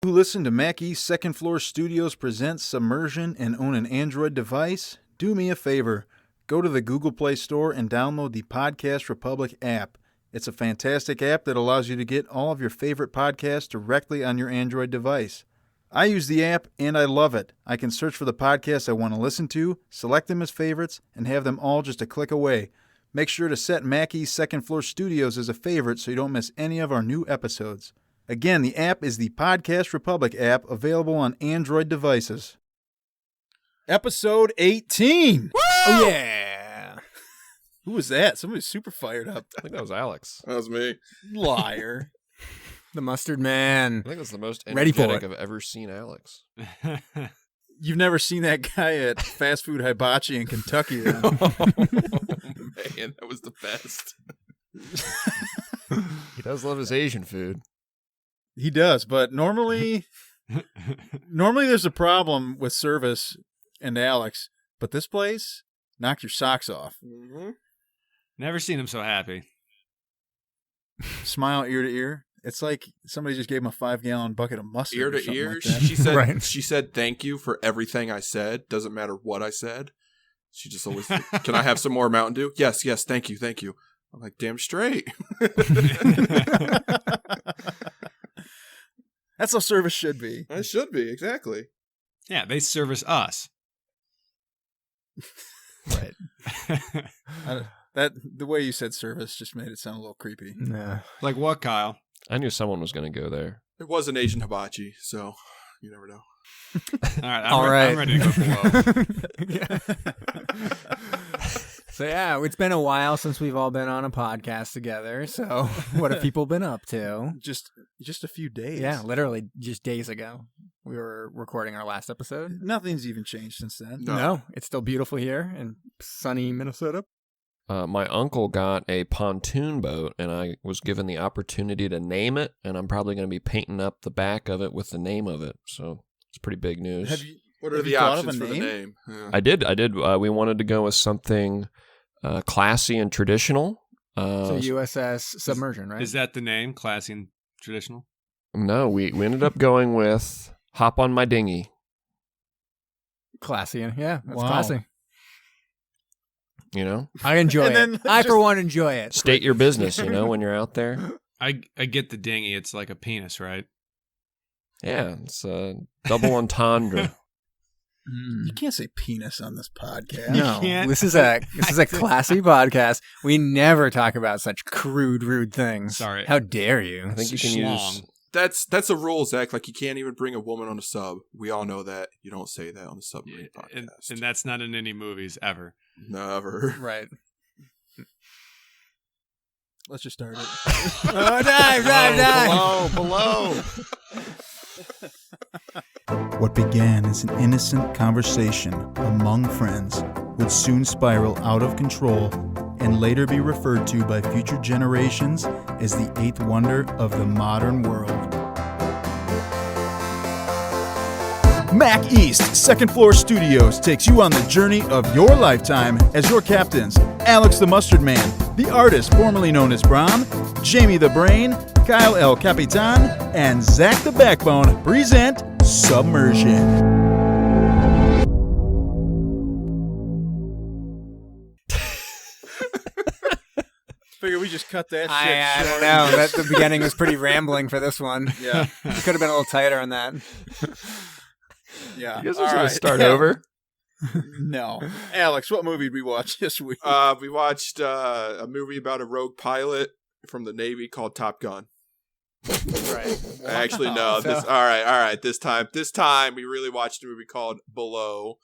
Who listen to Mac East Second Floor Studios presents Submersion and own an Android device? Do me a favor. Go to the Google Play Store and download the Podcast Republic app. It's a fantastic app that allows you to get all of your favorite podcasts directly on your Android device. I use the app and I love it. I can search for the podcasts I want to listen to, select them as favorites, and have them all just a click away. Make sure to set Mac East Second Floor Studios as a favorite so you don't miss any of our new episodes. Again, the app is the Podcast Republic app, available on Android devices. Episode 18! Woo! Oh, yeah! Who was that? Somebody's super fired up. I think that was Alex. That was me. Liar. The mustard man. I think that's the most Ready for energetic it. I've ever seen Alex. You've never seen that guy at fast food hibachi in Kentucky, then? Oh, man, that was the best. He does love his Asian food. He does, but normally there's a problem with service and Alex, but this place knocked your socks off. Mm-hmm. Never seen him so happy. Smile ear to ear. It's like somebody just gave him a 5-gallon bucket of mustard. Ear or to something ear. like that. She said, Right. She said thank you for everything I said. Doesn't matter what I said. She just always, can I have some more Mountain Dew? Yes, thank you. I'm like, damn straight. That's how service should be. It should be, exactly. Yeah, they service us. Right. The way you said service just made it sound a little creepy. Nah. Like what, Kyle? I knew someone was going to go there. It was an Asian hibachi, so you never know. All right, I'm ready to go below. So, yeah, it's been a while since we've all been on a podcast together. So, what have people been up to? Just a few days. Yeah, literally just days ago. We were recording our last episode. Nothing's even changed since then. No, it's still beautiful here in sunny Minnesota. My uncle got a pontoon boat, and I was given the opportunity to name it, and I'm probably going to be painting up the back of it with the name of it. So it's pretty big news. What are Have the you thought of options a for the name? name? Yeah. I did. We wanted to go with something classy and traditional. So USS Submersion, right? Is that the name? Classy and traditional? No, we ended up going with Hop on My Dinghy. Classy. Yeah, that's Wow. classy. You know, I enjoy And it. then I, just- for one, enjoy it. state your business. You know, when you're out there. I get the dinghy. It's like a penis, right? Yeah, it's a double entendre. You can't say penis on this podcast. No, can't. this is a classy podcast. We never talk about such crude, rude things. Sorry. How dare you? I think you can Schlong. use. That's a rule, Zach. Like, you can't even bring a woman on a sub. We all know that. You don't say that on the submarine And podcast. that's not in any movies ever. Never. Right. Let's just start it. Oh, dive. Below. What began as an innocent conversation among friends would soon spiral out of control and later be referred to by future generations as the eighth wonder of the modern world. Mac East Second Floor Studios takes you on the journey of your lifetime as your captains, Alex the Mustard Man, the artist formerly known as Brom, Jamie the Brain, Kyle El Capitan, and Zach the Backbone present Submersion. Figure we just cut that shit I short. don't know. The beginning was pretty rambling for this one. Yeah, We could have been a little tighter on that. yeah. You guys All are going right. to start over? No. Alex, what movie did we watch this week? We watched a movie about a rogue pilot from the Navy called Top Gun. Right. Actually, no. So- All right. This time, we really watched a movie called Below.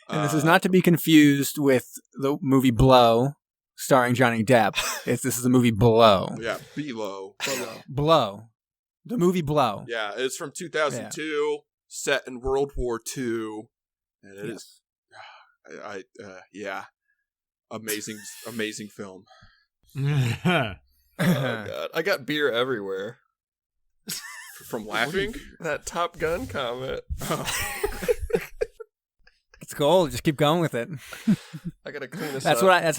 And this is not to be confused with the movie Blow, starring Johnny Depp. This is the movie Blow. Yeah, Below. Blow. The movie Blow. Yeah, it's from 2002, set in World War II, and it is, amazing film. Oh, God. I got beer everywhere. From laughing? That Top Gun comment. It's gold. Just keep going with it. I got to clean this That's up. that's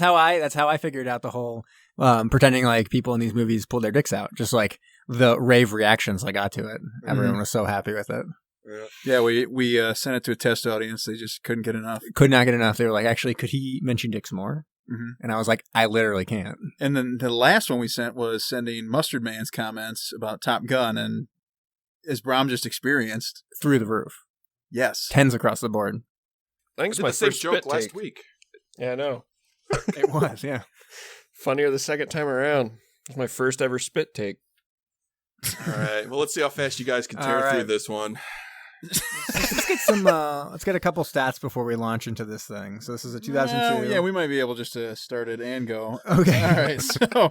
how I figured out the whole pretending like people in these movies pull their dicks out. Just like the rave reactions I got to it. Everyone was so happy with it. Yeah, we sent it to a test audience. They just couldn't get enough. Could not get enough. They were like, actually, could he mention dicks more? Mm-hmm. And I was like, I literally can't. And then the last one we sent was sending Mustard Man's comments about Top Gun, and as Brom just experienced, Through the roof. Yes. 10s across the board. I think it's I did my the same first joke spit last take. week. Yeah, I know. It was, yeah. Funnier the second time around. It was my first ever spit take. All right. Well, let's see how fast you guys can tear All right. through this one. Let's get some. Let's get a couple stats before we launch into this thing. So this is a 2002. Yeah, we might be able just to start it and go. Okay. All right. So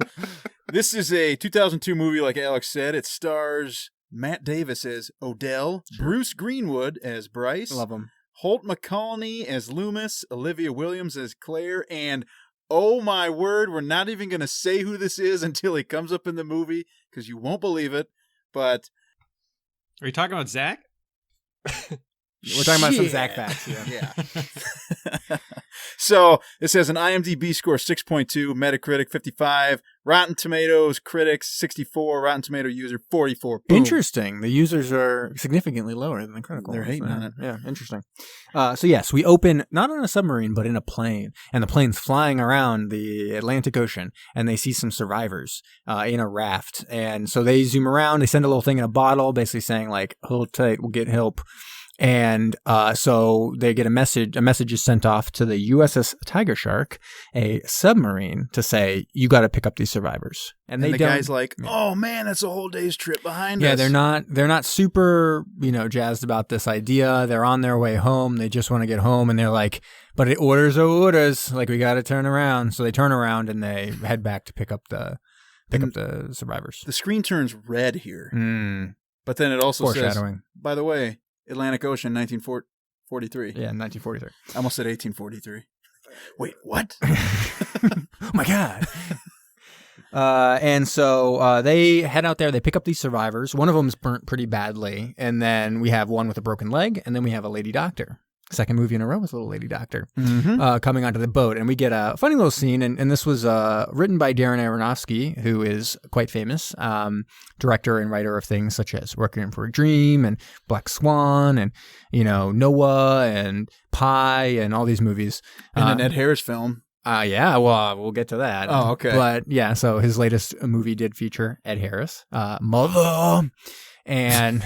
this is a 2002 movie, like Alex said. It stars Matt Davis as Odell, Bruce Greenwood as Bryce, Love them. Holt McCallany as Loomis, Olivia Williams as Claire, and oh my word, we're not even going to say who this is until he comes up in the movie because you won't believe it. But Are you talking about Zach? We're talking about some Zac Facts. Yeah. Yeah. So this has an IMDb score 6.2, Metacritic 55, Rotten Tomatoes critics 64, Rotten Tomato user 44. Boom. Interesting. The users are significantly lower than the critical. They're hating on it. Yeah, interesting. So yes, we open not on a submarine, but in a plane, and the plane's flying around the Atlantic Ocean, and they see some survivors in a raft, and so they zoom around. They send a little thing in a bottle, basically saying like, "Hold tight, we'll get help." And so they get a message. A message is sent off to the USS Tiger Shark, a submarine, to say, you got to pick up these survivors. And the don't, guy's like, oh man, that's a whole day's trip behind us. yeah, they're not super, jazzed about this idea. They're on their way home. They just want to get home. And they're like, but it orders are orders. Like, we got to turn around. So they turn around and they head back to pick up the survivors. The screen turns red here. But then it also says, Foreshadowing. by the way, Atlantic Ocean, 1943. Yeah, 1943. I almost said 1843. Wait, what? Oh my God. And so they head out there. They pick up these survivors. One of them's burnt pretty badly. And then we have one with a broken leg. And then we have a lady doctor. Second movie in a row with a little lady doctor coming onto the boat. And we get a funny little scene. And this was written by Darren Aronofsky, who is quite famous, director and writer of things such as Working for a Dream and Black Swan and, Noah and Pi and all these movies. And an Ed Harris film. Yeah, well, we'll get to that. Oh, okay. But yeah, so his latest movie did feature Ed Harris, Mother, and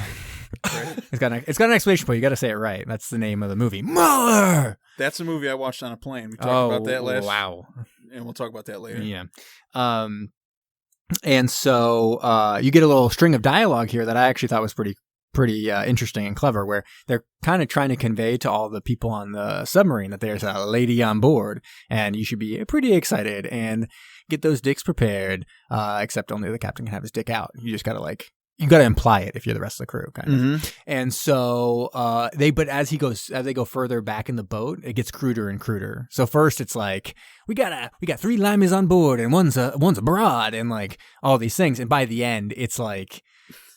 it's got an exclamation point. You got to say it right. That's the name of the movie, Mother. That's a movie I watched on a plane. We talked about that last. Wow. And we'll talk about that later. Yeah. And so you get a little string of dialogue here that I actually thought was pretty interesting and clever, where they're kind of trying to convey to all the people on the submarine that there's a lady on board and you should be pretty excited and get those dicks prepared, except only the captain can have his dick out. You just gotta you gotta imply it if you're the rest of the crew, kind of. And so but as they go further back in the boat, it gets cruder and cruder. So first it's like we got 3 limeys on board and one's abroad and like all these things, and by the end it's like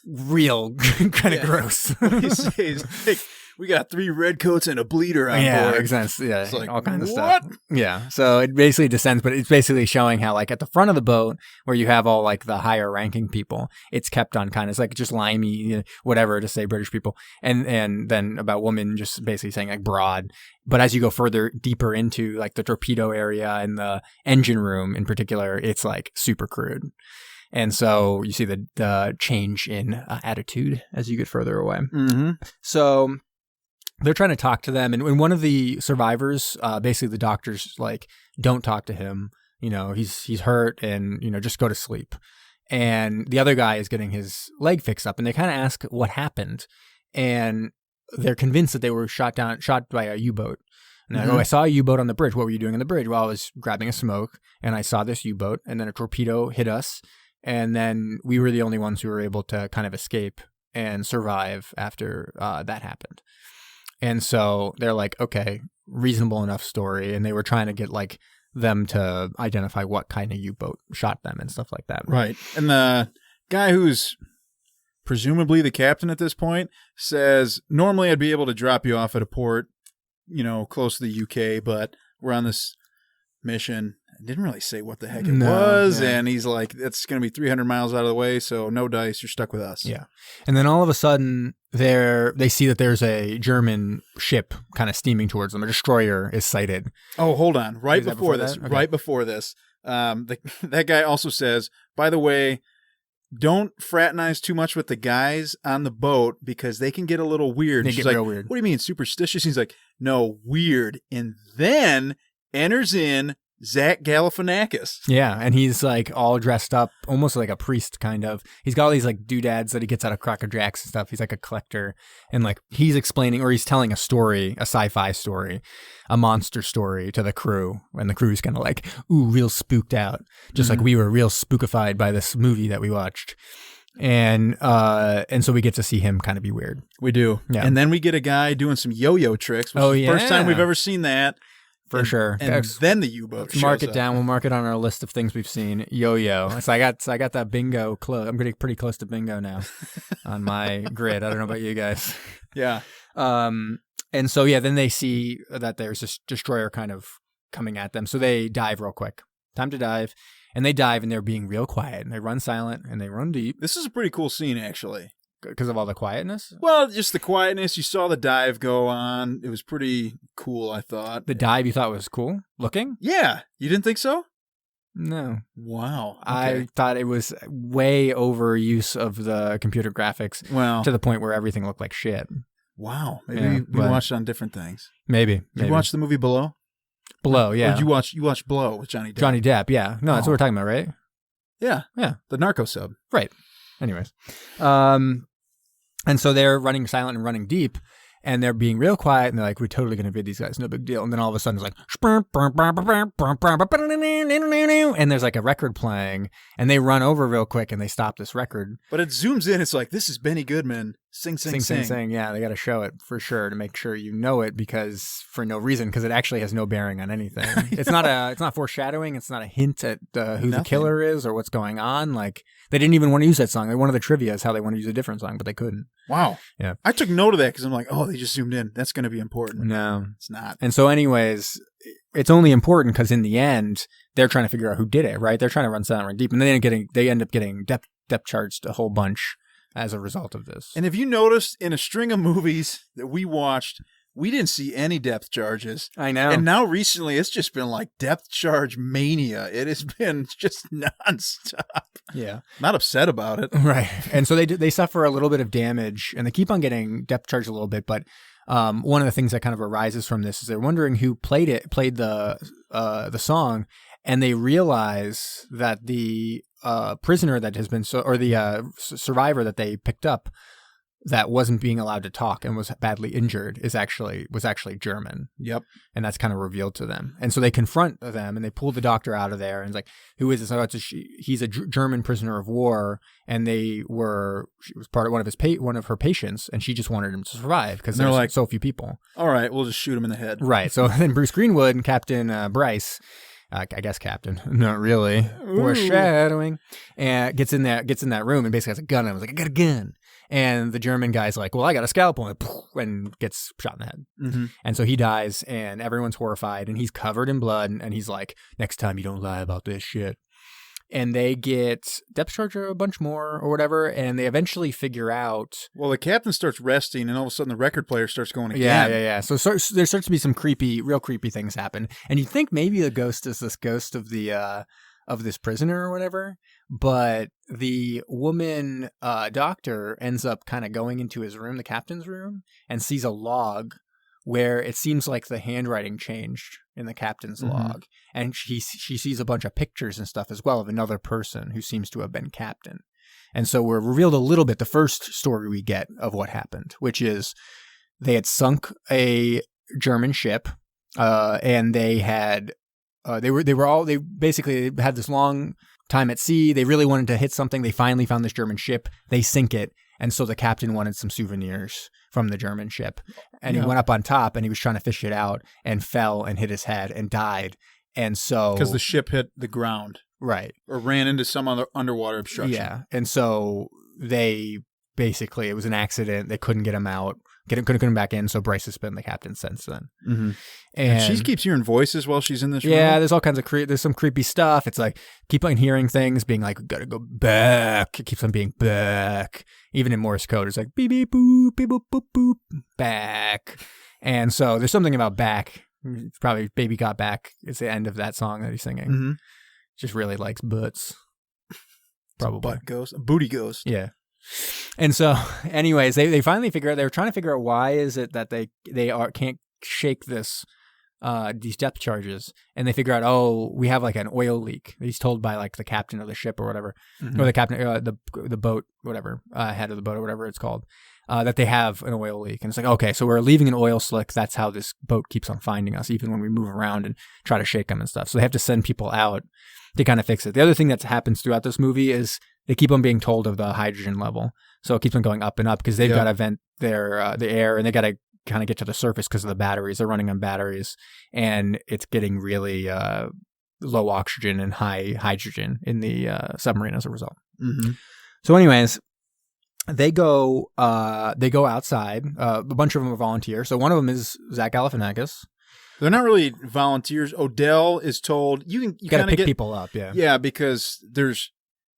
real kind of gross. He says, hey, we got 3 redcoats and a bleeder on board. Exactly. Yeah, it's like, all kinds of what? stuff. Yeah, so it basically descends, but it's basically showing how like at the front of the boat where you have all like the higher ranking people, it's kept on kind of, it's like just limey, whatever to say British people, and then about women just basically saying like broad. But as you go further deeper into like the torpedo area and the engine room in particular, it's like super crude. And so you see the change in attitude as you get further away. So they're trying to talk to them. And one of the survivors, basically the doctors like, don't talk to him. He's hurt and, just go to sleep. And the other guy is getting his leg fixed up. And they kind of ask what happened. And they're convinced that they were shot by a U-boat. And I go, I saw a U-boat on the bridge. What were you doing on the bridge? Well, I was grabbing a smoke and I saw this U-boat and then a torpedo hit us. And then we were the only ones who were able to kind of escape and survive after that happened. And so they're like, okay, reasonable enough story. And they were trying to get like them to identify what kind of U-boat shot them and stuff like that. Right. And the guy who's presumably the captain at this point says, normally I'd be able to drop you off at a port, close to the UK, but we're on this mission didn't really say what the heck it was. Yeah. And he's like, it's going to be 300 miles out of the way, so no dice. You're stuck with us. Yeah. And then all of a sudden, they see that there's a German ship kind of steaming towards them. A destroyer is sighted. Oh, hold on. Right before this, that guy also says, by the way, don't fraternize too much with the guys on the boat because they can get a little weird. They get real weird. What do you mean, superstitious? He's like, no, weird. And then enters in Zach Galifianakis. Yeah, and he's like all dressed up, almost like a priest kind of. He's got all these like doodads that he gets out of Cracker Jacks and stuff. He's like a collector. And like he's explaining, or he's telling a story, a sci-fi story, a monster story to the crew. And the crew's kind of like, ooh, real spooked out. Just like we were real spookified by this movie that we watched. And so we get to see him kind of be weird. We do. Yeah. And then we get a guy doing some yo-yo tricks, which is the first time we've ever seen that. For sure. And then the U-boat shows mark it down. We'll mark it on our list of things we've seen. Yo-yo. So I got that bingo close. I'm pretty close to bingo now on my grid. I don't know about you guys. Yeah. And so, then they see that there's this destroyer kind of coming at them. So they dive real quick. Time to dive. And they dive, and they're being real quiet. And they run silent, and they run deep. This is a pretty cool scene, actually. Because of all the quietness? Well, just the quietness. You saw the dive go on. It was pretty cool, I thought. The dive you thought was cool looking? Yeah. You didn't think so? No. Wow. Okay. I thought it was way overuse of the computer graphics to the point where everything looked like shit. Wow. Maybe we watched on different things. Maybe. Did you watch the movie Below? Below, yeah. Or did you watch Blow with Johnny Depp? Johnny Depp, yeah. No, that's what we're talking about, right? Yeah. Yeah. The narco sub. Right. Anyways. And so they're running silent and running deep, and they're being real quiet, and they're like, we're totally going to vid these guys, no big deal. And then all of a sudden it's like, and there's like a record playing, and they run over real quick, and they stop this record. But it zooms in, it's like, this is Benny Goodman. Sing. Yeah, they got to show it for sure to make sure you know it, because for no reason, because it actually has no bearing on anything. It's not foreshadowing. It's not a hint at who the killer is or what's going on. Like, they didn't even want to use that song. One of the trivia is how they want to use a different song, but they couldn't. Wow. Yeah. I took note of that because I'm like, oh, they just zoomed in. That's going to be important. No, it's not. And so anyways, it's only important because in the end, they're trying to figure out who did it, right? They're trying to run silent, run deep, and they end up getting depth charged a whole bunch as a result of this. And if you noticed, in a string of movies that we watched, we didn't see any depth charges. I know. And now recently, it's just been like depth charge mania. It has been just nonstop. Yeah. Not upset about it. Right. And so they suffer a little bit of damage, and they keep on getting depth charged a little bit. But one of the things that kind of arises from this is they're wondering who played the song, and they realize that the prisoner that has been survivor that they picked up that wasn't being allowed to talk and was badly injured was actually German. Yep. And that's kind of revealed to them. And so they confront them, and they pull the doctor out of there, and it's like, who is this? Oh, he's a German prisoner of war, and she was part of one of her patients, and she just wanted him to survive because there's like so few people. All right, we'll just shoot him in the head. Right. So then Bruce Greenwood and Captain Bryce, I guess Captain, not really, foreshadowing, and gets in that room and basically has a gun. And I was like, I got a gun. And the German guy's like, well, I got a scalpel, and gets shot in the head. Mm-hmm. And so he dies, and everyone's horrified, and he's covered in blood, and he's like, next time you don't lie about this shit. And they get depth charge a bunch more or whatever, and they eventually figure out. Well, the captain starts resting, and all of a sudden the record player starts going again. Yeah. So there starts to be some real creepy things happen, and you think maybe the ghost is this ghost of this prisoner or whatever, but the woman doctor ends up kind of going into his room, the captain's room, and sees a log where it seems like the handwriting changed in the captain's log. And she sees a bunch of pictures and stuff as well of another person who seems to have been captain. And so we're revealed a little bit the first story we get of what happened, which is they had sunk a German ship, and they had they basically had this long time at sea. They really wanted to hit something. They finally found this German ship. They sink it. And so the captain wanted some souvenirs from the German ship. And he went up on top, and he was trying to fish it out, and fell and hit his head and died. And so, because the ship hit the ground. Right. Or ran into some other underwater obstruction. Yeah. And so it was an accident. They couldn't get him out. couldn't come back in. So Bryce has been the captain since then. Mm-hmm. And she keeps hearing voices while she's in this room. Yeah, there's all kinds of there's some creepy stuff. It's like keep on hearing things, being like, "Gotta go back." It keeps on being back. Even in Morse code, it's like beep beep boop beep boop boop boop back. And so there's something about back. It's probably "Baby Got Back." It's the end of that song that he's singing. Mm-hmm. Just really likes butts. Probably butt ghost, a booty ghost. Yeah. And so, anyways, they finally figure out. They were trying to figure out why is it that they can't shake this. These depth charges, and they figure out, oh, we have like an oil leak. He's told by like the captain of the ship or whatever, or the captain, the boat, whatever, head of the boat or whatever it's called, that they have an oil leak. And it's like, okay, so we're leaving an oil slick. That's how this boat keeps on finding us, even when we move around and try to shake them and stuff. So they have to send people out to kind of fix it. The other thing that happens throughout this movie is they keep on being told of the hydrogen level. So it keeps on going up and up because they've got to vent their the air, and they got to kind of get to the surface because of the batteries. They're running on batteries, and it's getting really low oxygen and high hydrogen in the submarine as a result. Mm-hmm. So anyways, they go outside. A bunch of them are volunteers. So one of them is Zach Galifianakis. They're not really volunteers. Odell is told you got to kind pick of get people up. Yeah, because there's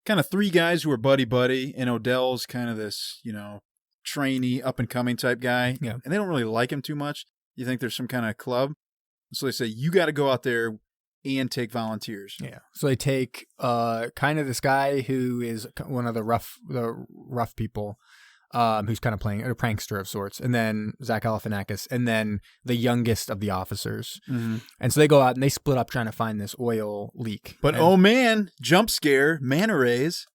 kind of three guys who are buddy, and Odell's kind of this, trainee, up-and-coming type guy. Yeah. And they don't really like him too much. You think there's some kind of club. So they say, you got to go out there and take volunteers. Yeah. So they take kind of this guy who is one of the rough people, who's kind of playing a prankster of sorts, and then Zach Galifianakis, and then the youngest of the officers. Mm-hmm. And so they go out and they split up trying to find this oil leak. But oh man, jump scare, manta rays.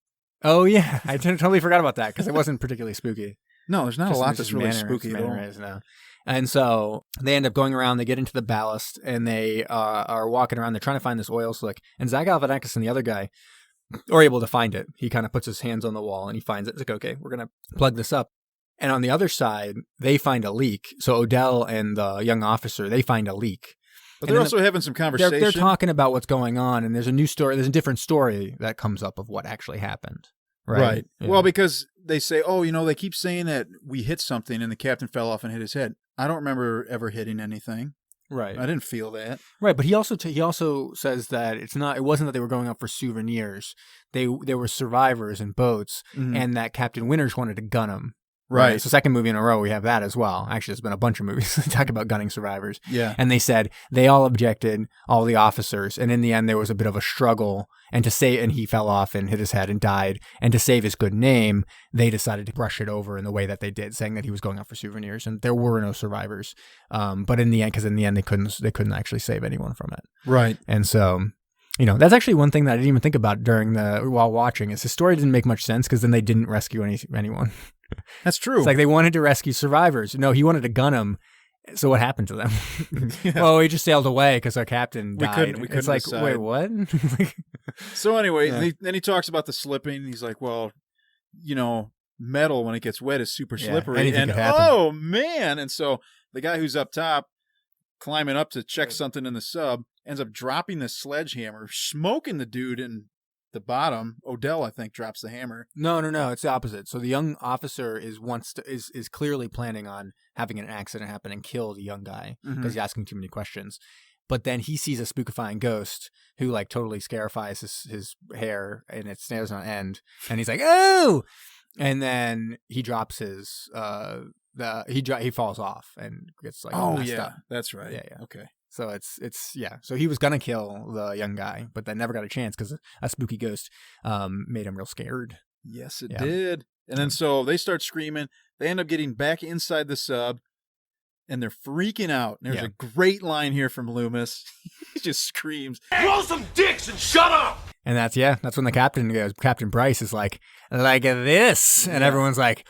Oh yeah, I totally forgot about that because it wasn't particularly spooky. No, there's not a lot that's really spooky at all. No. And so they end up going around, they get into the ballast, and they are walking around. They're trying to find this oil slick. And Zach Galifianakis and the other guy are able to find it. He kind of puts his hands on the wall, and he finds it. It's like, okay, we're going to plug this up. And on the other side, they find a leak. So Odell and the young officer, they find a leak. But they're also having some conversation. They're talking about what's going on, and there's a new story. There's a different story that comes up of what actually happened. Right. Yeah. Well, because they say, they keep saying that we hit something and the captain fell off and hit his head. I don't remember ever hitting anything. Right. I didn't feel that. Right, but he also says that it wasn't that they were going out for souvenirs. There were survivors in boats, and that Captain Winters wanted to gun them. Right. So second movie in a row, we have that as well. Actually, there's been a bunch of movies that talk about gunning survivors. Yeah. And they said they all objected, all the officers, and in the end there was a bit of a struggle. And he fell off and hit his head and died. And to save his good name, they decided to brush it over in the way that they did, saying that he was going out for souvenirs. And there were no survivors. But in the end, they couldn't actually save anyone from it. Right. And so, that's actually one thing that I didn't even think about while watching is the story didn't make much sense because then they didn't rescue anyone. That's true. It's like they wanted to rescue survivors. No, he wanted to gun them. So what happened to them? Yeah. Oh, he just sailed away because our captain died. We couldn't it's like, decide. wait, what? So anyway, then he talks about the slipping. He's like, well, metal when it gets wet is super slippery. Anything And could happen. oh man. And so the guy who's up top climbing up to check something in the sub ends up dropping the sledgehammer, smoking the dude in the bottom. Odell, I think, drops the hammer. No. It's the opposite. So the young officer is clearly planning on having an accident happen and kill the young guy because he's asking too many questions. But then he sees a spookifying ghost who like totally scarifies his hair and it snares on end. And he's like, oh! And then he drops his he falls off and gets like messed up. That's right. Yeah. Okay. So it's So he was gonna kill the young guy, but then never got a chance because a spooky ghost made him real scared. Yes, it did. And then so they start screaming. They end up getting back inside the sub, and they're freaking out. And there's a great line here from Loomis. He just screams, "Roll some dicks and shut up!" And that's when the captain goes. Captain Bryce is like this, and everyone's like,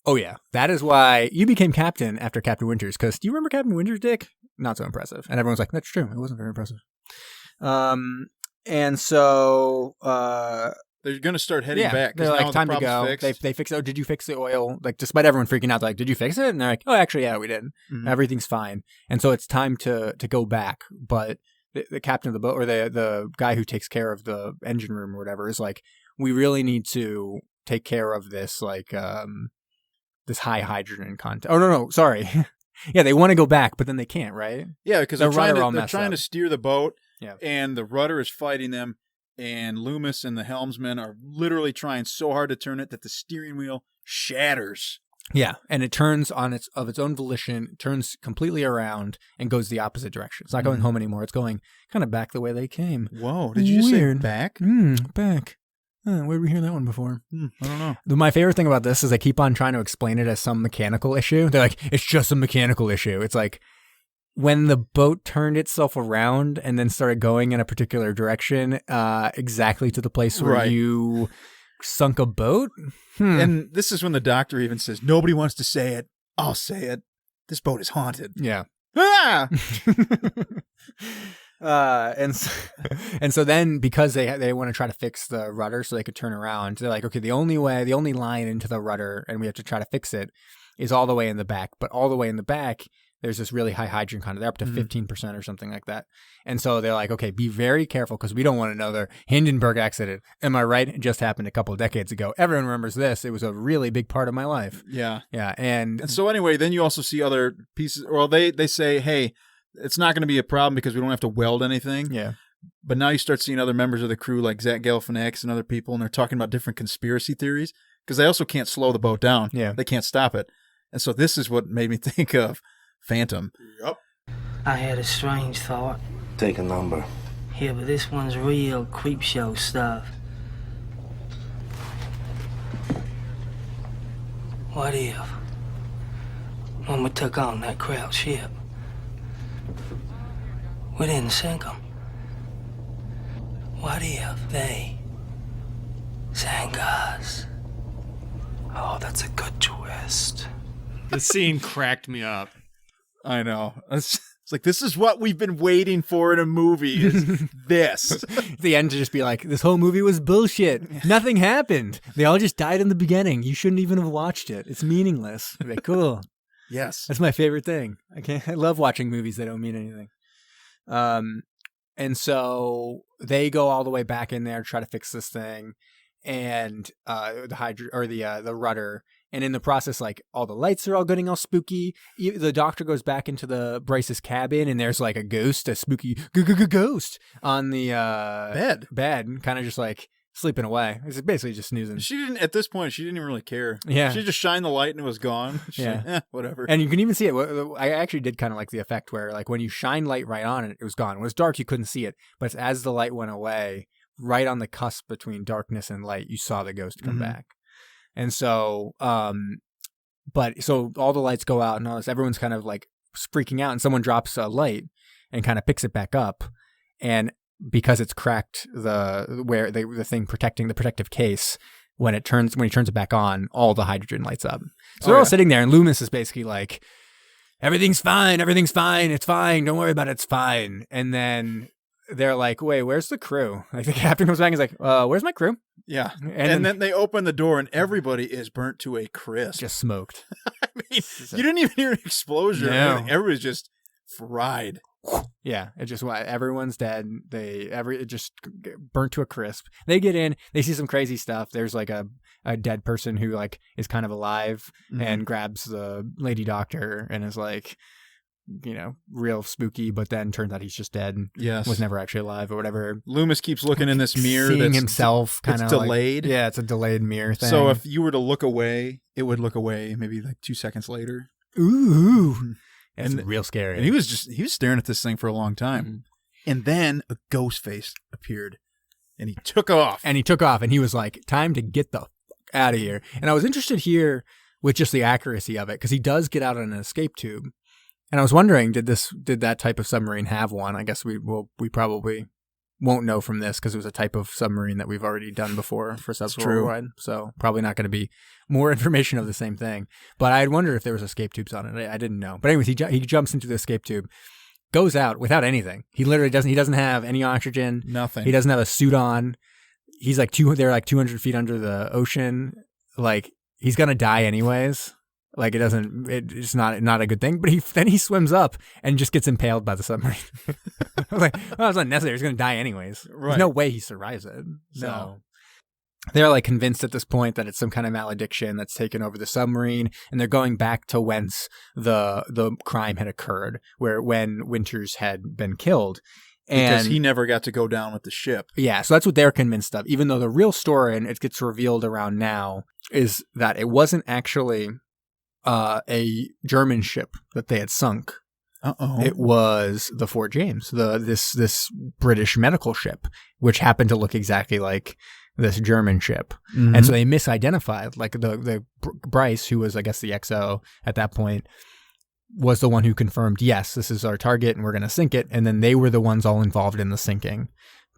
"Oh yeah, that is why you became captain after Captain Winters." Because do you remember Captain Winters, Dick? Not so impressive. And everyone's like, "That's true. It wasn't very impressive." And so they're going to start heading back. They're like, time to go. They fix it. Oh, did you fix the oil? Like, despite everyone freaking out, they're like, did you fix it? And they're like, oh, actually, yeah, we did. Mm-hmm. Everything's fine. And so it's time to go back. But the captain of the boat, or the guy who takes care of the engine room or whatever, is like, we really need to take care of this, like, this high hydrogen content. Oh, no, sorry. Yeah, they want to go back, but then they can't, right? Yeah, because The they're rudder trying up. to steer the boat, Yeah. and the rudder is fighting them, and Loomis and the helmsman are literally trying so hard to turn it that the steering wheel shatters. Yeah, and it turns on its own volition, turns completely around, and goes the opposite direction. It's not going home anymore. It's going kind of back the way they came. Whoa, did you just say Weird. back? Back. Where did we hear that one before? I don't know. My favorite thing about this is they keep on trying to explain it as some mechanical issue. They're like, it's just a mechanical issue. It's like when the boat turned itself around and then started going in a particular direction, exactly to the place where Right. you sunk a boat. And this is when the doctor even says, nobody wants to say it. I'll say it. This boat is haunted. Yeah. Ah! And so then because they want to try to fix the rudder so they could turn around, they're like, okay, the only line into the rudder, and we have to try to fix it, is all the way in the back. But all the way in the back, there's this really high hydrogen content. They're up to 15% or something like that. And so they're like, okay, be very careful because we don't want another Hindenburg accident. Am I right? It just happened a couple of decades ago. Everyone remembers this. It was a really big part of my life. Yeah. Yeah. And So anyway, then you also see other pieces. Well, they say, hey, it's not going to be a problem because we don't have to weld anything. yeah. But now you start seeing other members of the crew like Zach Galifianakis and other people, and they're talking about different conspiracy theories because they also can't slow the boat down. Yeah. They can't stop it. And so this is what made me think of Phantom. Yep. I had a strange thought. Take a number. Yeah, but this one's real creep show stuff. What if, when we took on that crowd ship, we didn't sink them? What if they sank us? Oh, that's a good twist. The scene cracked me up. I know. It's like, this is what we've been waiting for in a movie, is this. The end to just be like, this whole movie was bullshit. Nothing happened. They all just died in the beginning. You shouldn't even have watched it. It's meaningless. Like, cool. Yes. That's my favorite thing. I love watching movies that don't mean anything. And so they go all the way back in there, try to fix this thing, and the rudder. And in the process, like, all the lights are all getting all spooky. The doctor goes back into the Bryce's cabin, and there's like a ghost, a spooky ghost on the bed, kind of just like sleeping away. It's basically just snoozing. She didn't, at this point, she didn't even really care. Yeah. She just shined the light and it was gone. She's Yeah. like, whatever. And you can even see it. I actually did kind of like the effect where, like, when you shine light right on it, it was gone. When it was dark, you couldn't see it. But as the light went away, right on the cusp between darkness and light, you saw the ghost come back. And so, so all the lights go out and all this. Everyone's kind of like freaking out, and someone drops a light and kind of picks it back up. And because it's cracked the thing protecting the protective case, when he turns it back on, all the hydrogen lights up. So they're all sitting there, and Loomis is basically like, everything's fine, it's fine, don't worry about it, it's fine. And then they're like, wait, where's the crew? Like, the captain comes back and is like, where's my crew? Yeah. And then they open the door and everybody is burnt to a crisp. Just smoked. I mean, you didn't even hear an explosion. No. Everybody's just fried. Yeah, it just everyone's dead. It just burnt to a crisp. They get in, they see some crazy stuff. There's like a dead person who like is kind of alive and grabs the lady doctor and is like, you know, real spooky, but then turns out he's just dead and was never actually alive or whatever. Loomis keeps looking in this mirror, seeing that's himself kind of delayed. Like, yeah, it's a delayed mirror thing. So if you were to look away, it would look away maybe like 2 seconds later. Ooh. It's And real scary. And he was staring at this thing for a long time. And then a ghost face appeared and he took off. And he was like, time to get the fuck out of here. And I was interested here with just the accuracy of it, because he does get out on an escape tube. And I was wondering, did that type of submarine have one? I guess we probably won't know from this because it was a type of submarine that we've already done before for Subs Worldwide. So probably not going to be more information of the same thing. But I'd wonder if there was escape tubes on it. I didn't know. But anyways, he jumps into the escape tube, goes out without anything. He literally doesn't. He doesn't have any oxygen. Nothing. He doesn't have a suit on. He's like they're like 200 feet under the ocean. Like, he's gonna die anyways. Like, it's not a good thing. But then he swims up and just gets impaled by the submarine. I was like, well, it's unnecessary. He's going to die anyways. Right. There's no way he survives it. So. No. they're like convinced at this point that it's some kind of malediction that's taken over the submarine, and they're going back to whence the crime had occurred, when Winters had been killed. Because he never got to go down with the ship. Yeah, so that's what they're convinced of, even though the real story, and it gets revealed around now, is that it wasn't actually a German ship that they had sunk. Uh-oh. It was the Fort James, this British medical ship, which happened to look exactly like this German ship. Mm-hmm. And so they misidentified, like the Bryce, who was, I guess, the XO at that point, was the one who confirmed, yes, this is our target and we're going to sink it. And then they were the ones all involved in the sinking,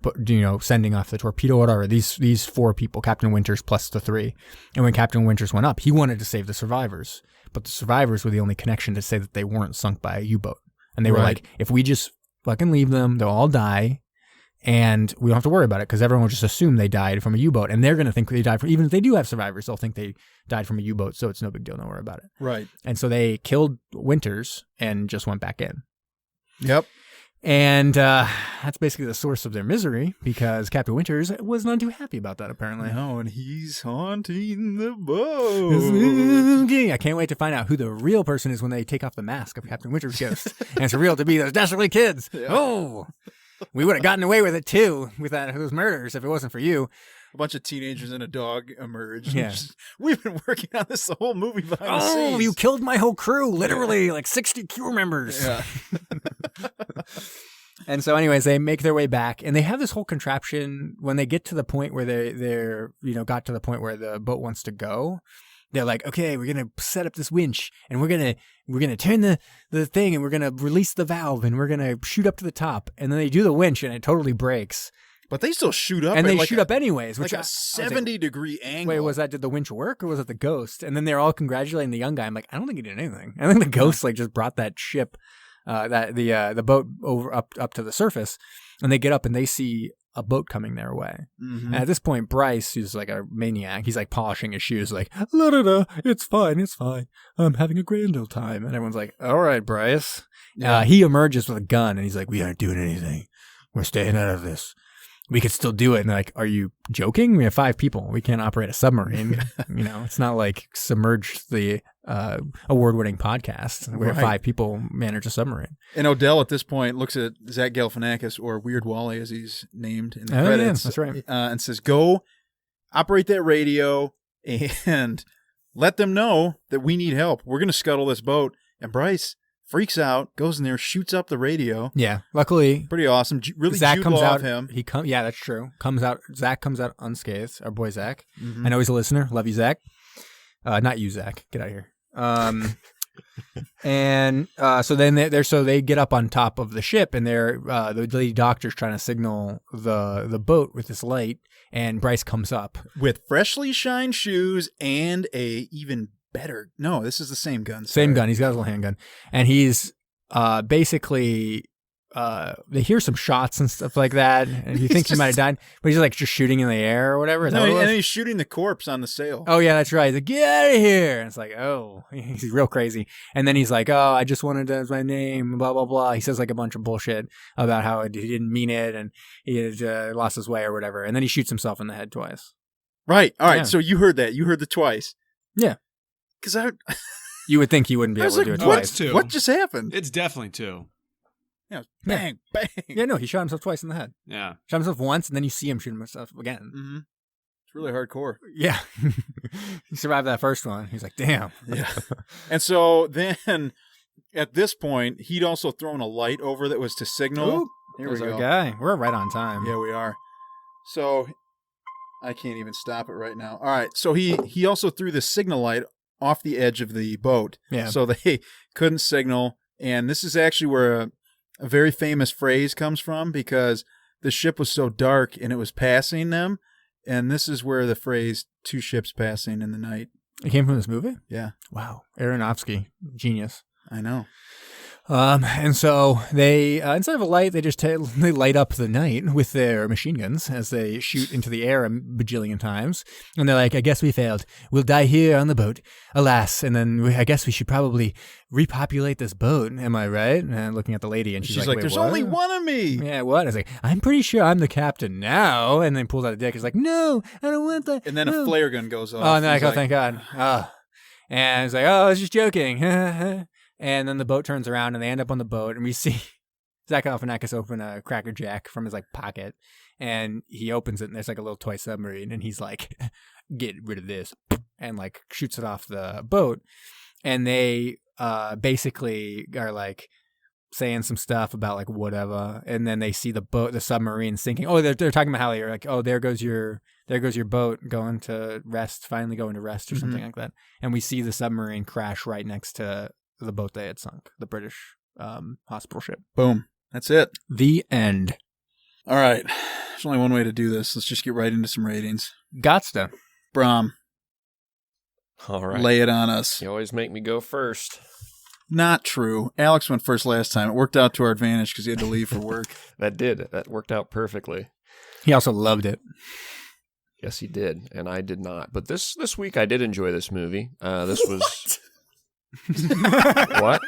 but, sending off the torpedo, whatever. These 4 people, Captain Winters plus the 3. And when Captain Winters went up, he wanted to save the survivors, but the survivors were the only connection to say that they weren't sunk by a U-boat. And they were like, if we just fucking leave them, they'll all die. And we don't have to worry about it because everyone will just assume they died from a U-boat. And they're going to think they died from, even if they do have survivors, they'll think they died from a U-boat. So it's no big deal. Don't worry about it. Right. And so they killed Winters and just went back in. Yep. And that's basically the source of their misery, because Captain Winters was not too happy about that, apparently. No, and he's haunting the boat. I can't wait to find out who the real person is when they take off the mask of Captain Winters' ghost. And it's revealed to be those dastardly kids. Yeah. Oh, we would have gotten away with it, too, with those murders if it wasn't for you. A bunch of teenagers and a dog emerged. Yeah. We've been working on this the whole movie behind the scenes. Oh, you killed my whole crew. Literally, like 60 crew members. Yeah. And so anyways, they make their way back, and they have this whole contraption when they get to the point where they're got to the point where the boat wants to go. They're like, okay, we're going to set up this winch, and we're going to turn the thing, and we're going to release the valve, and we're going to shoot up to the top. And then they do the winch, and it totally breaks. But they still shoot up. And they shoot up anyways. Like a 70-degree angle. Wait, did the winch work, or was it the ghost? And then they're all congratulating the young guy. I'm like, I don't think he did anything. I think the ghost just brought that ship, the boat over up to the surface. And they get up and they see a boat coming their way. Mm-hmm. And at this point, Bryce, who's like a maniac, he's like polishing his shoes, like, la da da, it's fine. I'm having a grand old time. And everyone's like, all right, Bryce. Yeah. He emerges with a gun and he's like, we aren't doing anything. We're staying out of this. We could still do it. And they're like, are you joking? We have 5 people. We can't operate a submarine. It's not like Submerge, the award-winning podcast where 5 people manage a submarine. And Odell at this point looks at Zach Galifianakis, or Weird Wally as he's named in the credits. Yeah, that's right. And says, go operate that radio and let them know that we need help. We're going to scuttle this boat. And Bryce freaks out, goes in there, shoots up the radio. Yeah, luckily, pretty awesome. Really, Zach comes out. Him. Yeah, that's true. Zach comes out unscathed. Our boy Zach. Mm-hmm. I know he's a listener. Love you, Zach. Not you, Zach. Get out of here. And so then they get up on top of the ship, and they're the lady doctor's trying to signal the boat with this light, and Bryce comes up with freshly shined shoes and a even better. No, this is the same gun. Same gun. He's got a little handgun. And he's basically, they hear some shots and stuff like that. And he thinks he might have died, but he's like just shooting in the air or whatever. And he's shooting the corpse on the sail. Oh, yeah, that's right. He's like, get out of here. And it's like, oh, he's real crazy. And then he's like, oh, I just wanted to, my name, blah, blah, blah. He says like a bunch of bullshit about how he didn't mean it and he had lost his way or whatever. And then he shoots himself in the head twice. Right. All right. Yeah. So you heard that. You heard the twice. Yeah. Because you would think he wouldn't be able to do it twice. What just happened? It's definitely 2. Yeah, bang, bang. Yeah, no, he shot himself twice in the head. Yeah. Shot himself once, and then you see him shoot himself again. Mm-hmm. It's really hardcore. Yeah. He survived that first one. He's like, damn. Yeah. And so then, at this point, he'd also thrown a light over that was to signal. Ooh, here we go. Guy. We're right on time. Yeah, we are. So, I can't even stop it right now. All right, so he also threw the signal light off the edge of the boat. Yeah. So they couldn't signal. And this is actually where a very famous phrase comes from, because the ship was so dark and it was passing them. And this is where the phrase 2 ships passing in the night. It came from this movie? Yeah. Wow. Aronofsky. Genius. I know. And so they, instead of a light, they just they light up the night with their machine guns as they shoot into the air a bajillion times. And they're like, I guess we failed. We'll die here on the boat. Alas. And then I guess we should probably repopulate this boat. Am I right? And looking at the lady, and she's like, there's what? only one of me. Yeah, what? I was like, I'm pretty sure I'm the captain now. And then pulls out a dick. He's like, no, I don't want that. And then a flare gun goes off. Oh, and then I go, thank God. And it's like, oh, I was just joking. And then the boat turns around and they end up on the boat, and we see Zach Galifianakis open a Cracker Jack from his pocket, and he opens it and there's a little toy submarine, and he's like, get rid of this, and shoots it off the boat. And they basically are saying some stuff about whatever, and then they see the submarine sinking. Oh, they're talking about how they're like, oh, there goes your boat going to rest, finally going to rest, or something like that. And we see the submarine crash right next to the boat they had sunk, the British hospital ship. Boom. That's it. The end. All right. There's only one way to do this. Let's just get right into some ratings. Gotsta. Brom. All right. Lay it on us. You always make me go first. Not true. Alex went first last time. It worked out to our advantage because he had to leave for work. That worked out perfectly. He also loved it. Yes, he did, and I did not. But this week I did enjoy this movie. This was... What?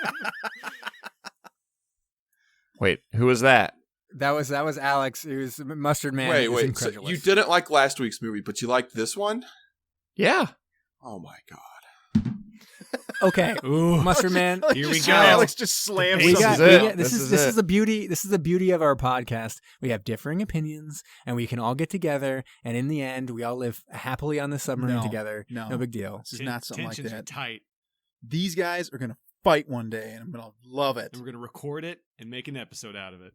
Wait, who was that? That was Alex. It was Mustard Man. Wait. So you didn't like last week's movie, but you liked this one? Yeah. Oh my God. Okay. Ooh. Mustard Man. Here we go. Alex just slammed This is the beauty. This is the beauty of our podcast. We have differing opinions, and we can all get together. And in the end, we all live happily on the submarine together. No big deal. This is not something like Tensions that. are tight. These guys are going to fight one day, and I'm going to love it. And we're going to record it and make an episode out of it.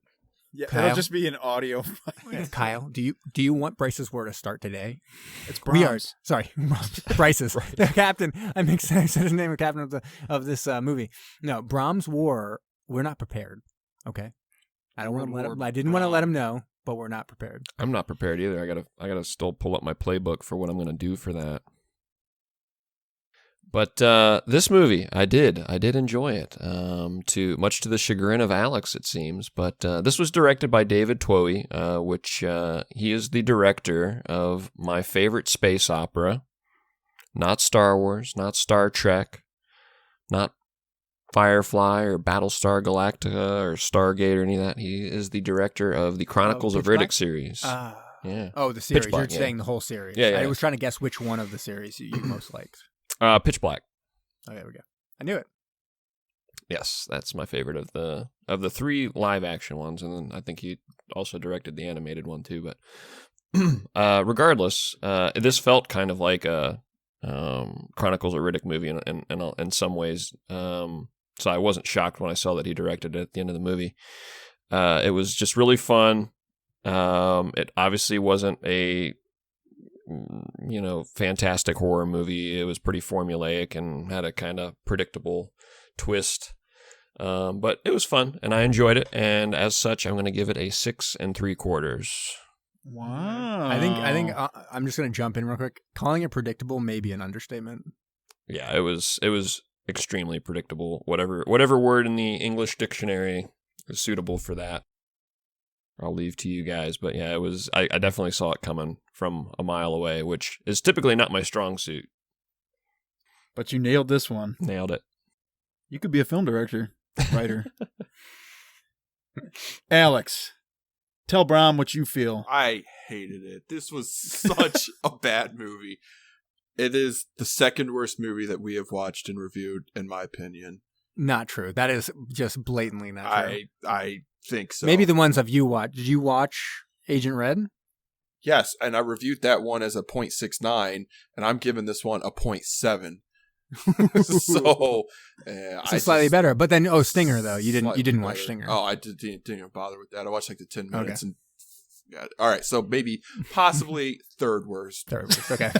Yeah, Kyle? it'll just be an audio fight. Kyle, do you want Bryce's war to start today? It's We are Brahms. sorry, Bryce's the captain. I'm excited. I said his name, the captain of this movie. No, Brahms' war. We're not prepared. Okay, I don't want to let him. I didn't want to let him know, but we're not prepared. I'm not prepared either. I gotta still pull up my playbook for what I'm gonna do for that. But this movie, I did enjoy it. Much to the chagrin of Alex, it seems. But this was directed by David Twohy, which he is the director of my favorite space opera. Not Star Wars, not Star Trek, not Firefly or Battlestar Galactica or Stargate or any of that. He is the director of the Chronicles of Riddick series. Yeah. Oh, the series. Black, You're saying the whole series. Yeah. I was trying to guess which one of the series you most liked. Pitch Black. Oh, there we go. I knew it. Yes, that's my favorite of the three live action ones, and then I think he also directed the animated one too. But regardless, this felt kind of like a Chronicles of Riddick movie in some ways. So I wasn't shocked when I saw that he directed it at the end of the movie. It was just really fun. It obviously wasn't a fantastic horror movie. It was pretty formulaic and had a kind of predictable twist. But it was fun and I enjoyed it. And as such, I'm going to give it a 6 3/4. Wow. I think I'm just going to jump in real quick. Calling it predictable may be an understatement. Yeah, it was extremely predictable. Whatever word in the English dictionary is suitable for that, I'll leave to you guys. But yeah, it was. I definitely saw it coming from a mile away, which is typically not my strong suit. But you nailed this one. Nailed it. You could be a film director, writer. Alex, tell Brom what you feel. I hated it. This was such a bad movie. It is the second worst movie that we have watched and reviewed, in my opinion. Not true. That is just blatantly not true. I think so. Maybe the ones of you watched. Did you watch Agent Red? Yes, and I reviewed that one as a 0.69, and I'm giving this one a 0.7. So slightly better. But then, Stinger though. You didn't watch Stinger. Oh, I didn't even bother with that. I watched like the 10 minutes and got it. All right, so maybe possibly third worst. Third worst. Okay.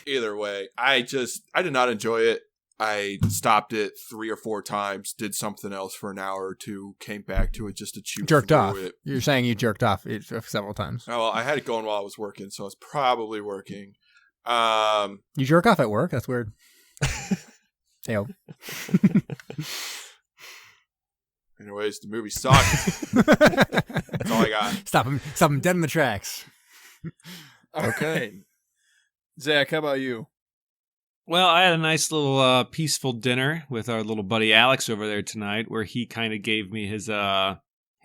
Either way, I did not enjoy it. I stopped it 3 or 4 times, did something else for an hour or two, came back to it just to chew jerked off. It. You're saying you jerked off several times. Oh, well, I had it going while I was working, so it's probably working. You jerk off at work? That's weird. Ew. Anyways, the movie sucks. That's all I got. Stop him dead in the tracks. Okay. Zach, how about you? Well, I had a nice little peaceful dinner with our little buddy Alex over there tonight, where he kind of gave me his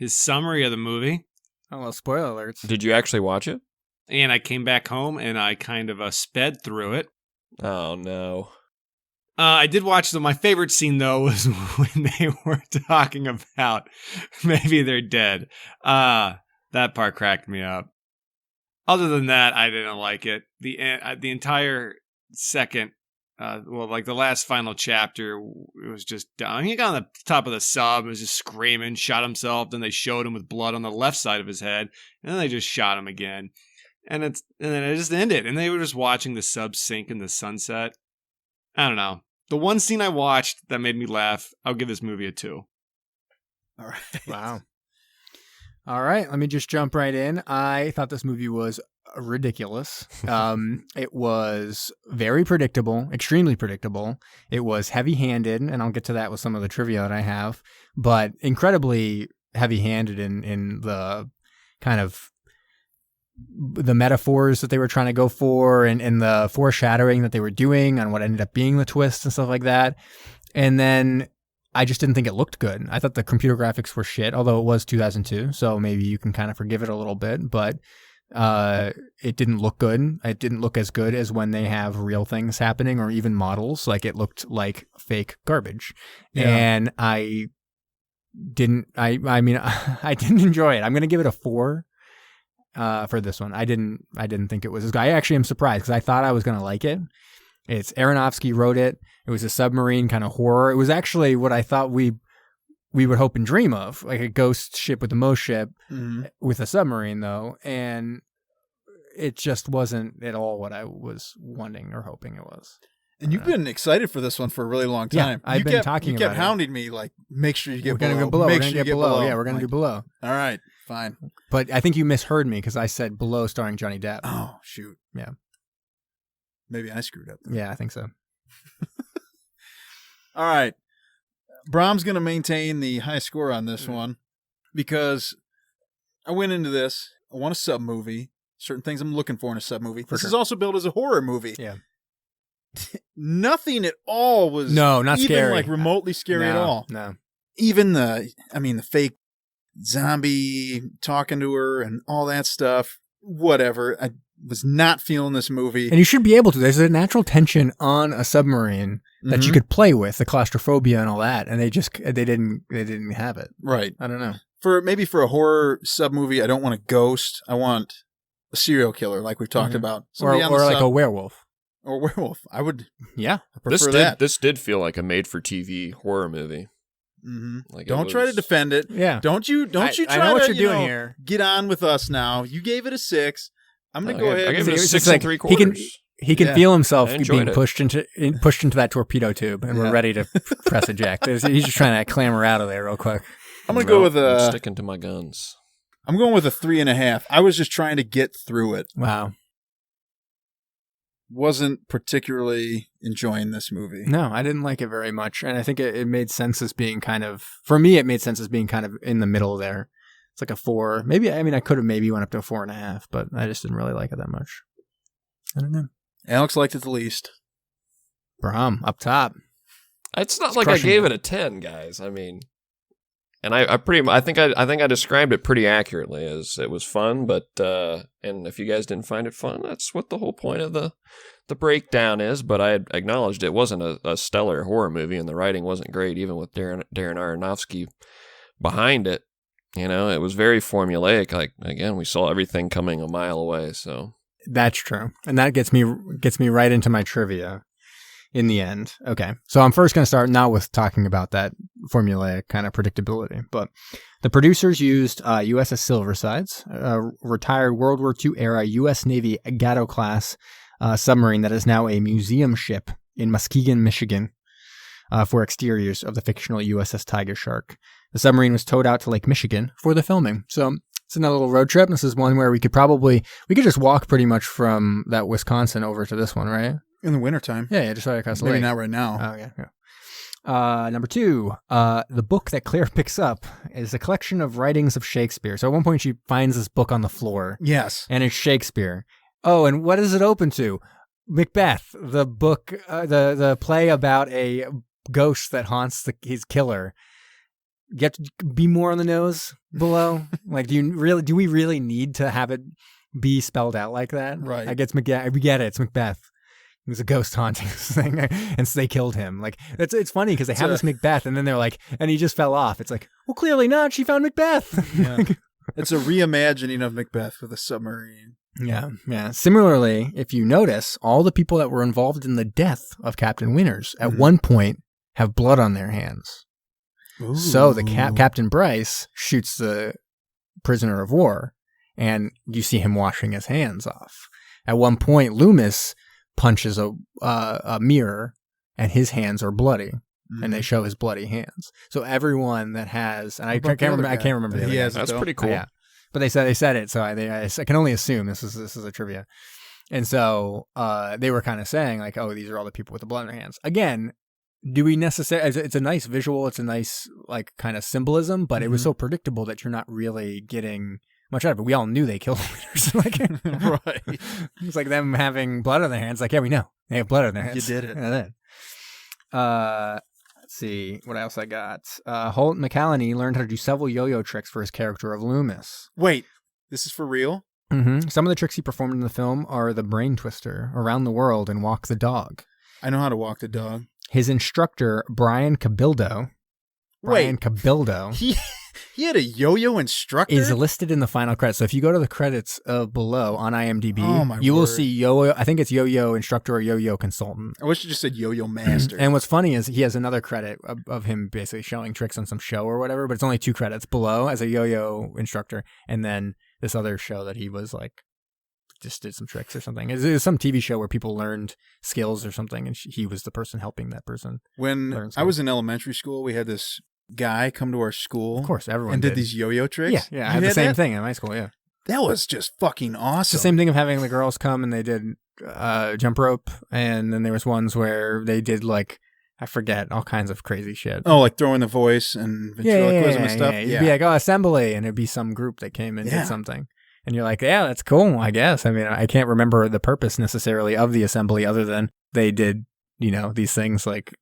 summary of the movie. Oh, well, spoiler alerts. Did you actually watch it? And I came back home and I kind of sped through it. Oh, no. I did watch them. My favorite scene, though, was when they were talking about maybe they're dead. That part cracked me up. Other than that, I didn't like it. The entire second, the last final chapter, it was just dumb. He got on the top of the sub, was just screaming, shot himself. Then they showed him with blood on the left side of his head, and then they just shot him again. And then it just ended, and they were just watching the sub sink in the sunset. I don't know. The one scene I watched that made me laugh, I'll give this movie a 2. All right. Wow. All right, let me just jump right in. I thought this movie was ridiculous. It was very predictable, extremely predictable. It was heavy-handed, and I'll get to that with some of the trivia that I have, but incredibly heavy-handed in the kind of the metaphors that they were trying to go for and the foreshadowing that they were doing on what ended up being the twist and stuff like that. And then I just didn't think it looked good. I thought the computer graphics were shit, although it was 2002, so maybe you can kind of forgive it a little bit, but it didn't look good. It didn't look as good as when they have real things happening or even models. Like, it looked like fake garbage. Yeah. And I didn't enjoy it. I'm going to give it a 4. For this one, I didn't think it was as good. I actually am surprised because I thought I was going to like it. It's Aronofsky wrote it. It was a submarine kind of horror. It was actually what I thought we would hope and dream of, like a ghost ship with a Mo ship with a submarine, though. And it just wasn't at all what I was wanting or hoping it was. And you've been excited for this one for a really long time. Yeah, I've been talking about it. You kept hounding me, like, make sure you get below. We're going to go below. We're going to get below. Yeah, we're going to do below. All right, fine. But I think you misheard me because I said below starring Johnny Depp. Oh, shoot. Yeah. Maybe I screwed up. Yeah, I think so. All right. Brahm's going to maintain the high score on this one because I went into this. I want a sub movie. Certain things I'm looking for in a sub movie. This is also billed as a horror movie. Yeah. Nothing at all was not even scary. Like remotely scary at all. No. Even the fake zombie talking to her and all that stuff. Whatever. I was not feeling this movie. And you should be able to. There's a natural tension on a submarine that you could play with, the claustrophobia and all that, and they didn't have it. Right. I don't know. For a horror sub movie, I don't want a ghost. I want a serial killer, like we've talked about, or like a werewolf. Or werewolf. I would. Yeah. I prefer that. This did feel like a made-for-TV horror movie. Mm-hmm. Like don't try to defend it. Yeah. Don't you try I know what to you're doing here. Get on with us now. You gave it a 6. I'm going to go ahead. I gave it a 6 3/4. He can feel himself being pushed into that torpedo tube, and we're ready to press eject. He's just trying to clamber out of there real quick. I'm going to go with I'm sticking to my guns. I'm going with a 3.5. I was just trying to get through it. Wow. Wasn't particularly enjoying this movie. No, I didn't like it very much. And I think it made sense as being for me, it made sense as being kind of in the middle there. It's like a 4. Maybe, I could have maybe went up to a 4.5, but I just didn't really like it that much. I don't know. Alex liked it the least. Brahm, up top. It's not like I gave it a 10, guys. I mean, and I think I described it pretty accurately as it was fun, but and if you guys didn't find it fun, that's what the whole point of the breakdown is. But I had acknowledged it wasn't a stellar horror movie, and the writing wasn't great, even with Darren Aronofsky behind it. You know, it was very formulaic. Like, again, we saw everything coming a mile away. So that's true, and that gets me right into my trivia. In the end. Okay. So I'm first going to start now with talking about that formulaic kind of predictability. But the producers used USS Silversides, a retired World War II era U.S. Navy Gatto class submarine that is now a museum ship in Muskegon, Michigan, for exteriors of the fictional USS Tiger Shark. The submarine was towed out to Lake Michigan for the filming. So it's another little road trip. This is one where we could just walk pretty much from that Wisconsin over to this one, right? In the wintertime. Yeah, just right across the lake. Maybe not right now. Oh, yeah. Number 2, the book that Claire picks up is a collection of writings of Shakespeare. So at one point she finds this book on the floor. Yes. And it's Shakespeare. Oh, and what is it open to? Macbeth, the book, the play about a ghost that haunts his killer. You have to be more on the nose below. Like, do we really need to have it be spelled out like that? Right. I guess Macbeth. We get it. It's Macbeth. It was a ghost haunting this thing, and so they killed him. Like, it's funny because they have this Macbeth, and then they're like, and he just fell off. It's like, well, clearly not. She found Macbeth. Yeah. It's a reimagining of Macbeth with a submarine. Yeah. Similarly, if you notice, all the people that were involved in the death of Captain Winters at one point have blood on their hands. Ooh. So the Captain Bryce shoots the prisoner of war, and you see him washing his hands off. At one point, Loomis punches a mirror, and his hands are bloody, and they show his bloody hands. So everyone that has, and I can't remember the other guy. That's pretty cool. Yeah. But they said it, so I can only assume this is a trivia. And so they were kind of saying like, oh, these are all the people with the blood on their hands. Again, do we necessarily? It's a nice visual. It's a nice like kind of symbolism, but it was so predictable that you're not really getting much out of it. We all knew they killed Winters. Like, right. It's like them having blood on their hands. Like, yeah, we know they have blood on their hands. You did it. Yeah, let's see what else I got. Holt McCallany learned how to do several yo-yo tricks for his character of Loomis. Wait, this is for real? Mm-hmm. Some of the tricks he performed in the film are the brain twister, around the world, and walk the dog. I know how to walk the dog. His instructor, Brian Cabildo. He had a yo-yo instructor? Is listed in the final credits. So if you go to the credits below on IMDb, you will see yo-yo. I think it's yo-yo instructor or yo-yo consultant. I wish you just said yo-yo master. And what's funny is he has another credit of him basically showing tricks on some show or whatever, but it's only 2 credits below as a yo-yo instructor. And then this other show that he was like, just did some tricks or something. It was some TV show where people learned skills or something, and he was the person helping that person. When I was in elementary school, we had this guy come to our school. Of course, everyone did these yo-yo tricks. Yeah, I had the same thing in high school, yeah. That was just fucking awesome. It's the same thing of having the girls come and they did jump rope, and then there was ones where they did like, I forget, all kinds of crazy shit. Oh, like throwing the voice and ventriloquism and stuff? Yeah. You'd be like, oh, assembly, and it'd be some group that came and did something. And you're like, yeah, that's cool, I guess. I mean, I can't remember the purpose necessarily of the assembly other than they did, these things like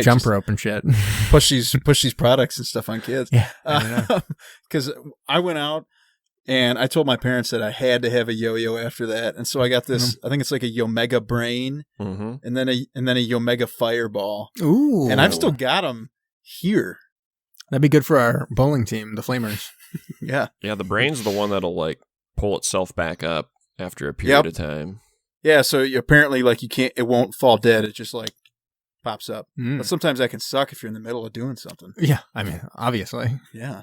jump rope and shit. push these products and stuff on kids. Yeah. Because I went out and I told my parents that I had to have a yo-yo after that. And so I got this, I think it's like a Yomega brain and then a Yomega fireball. Ooh. And I've still got them here. That'd be good for our bowling team, the Flamers. Yeah. Yeah, the brain's the one that'll like pull itself back up after a period of time. Yeah, so apparently like it won't fall dead. It just like pops up. But sometimes that can suck if you're in the middle of doing something. Yeah, I mean, obviously. Yeah.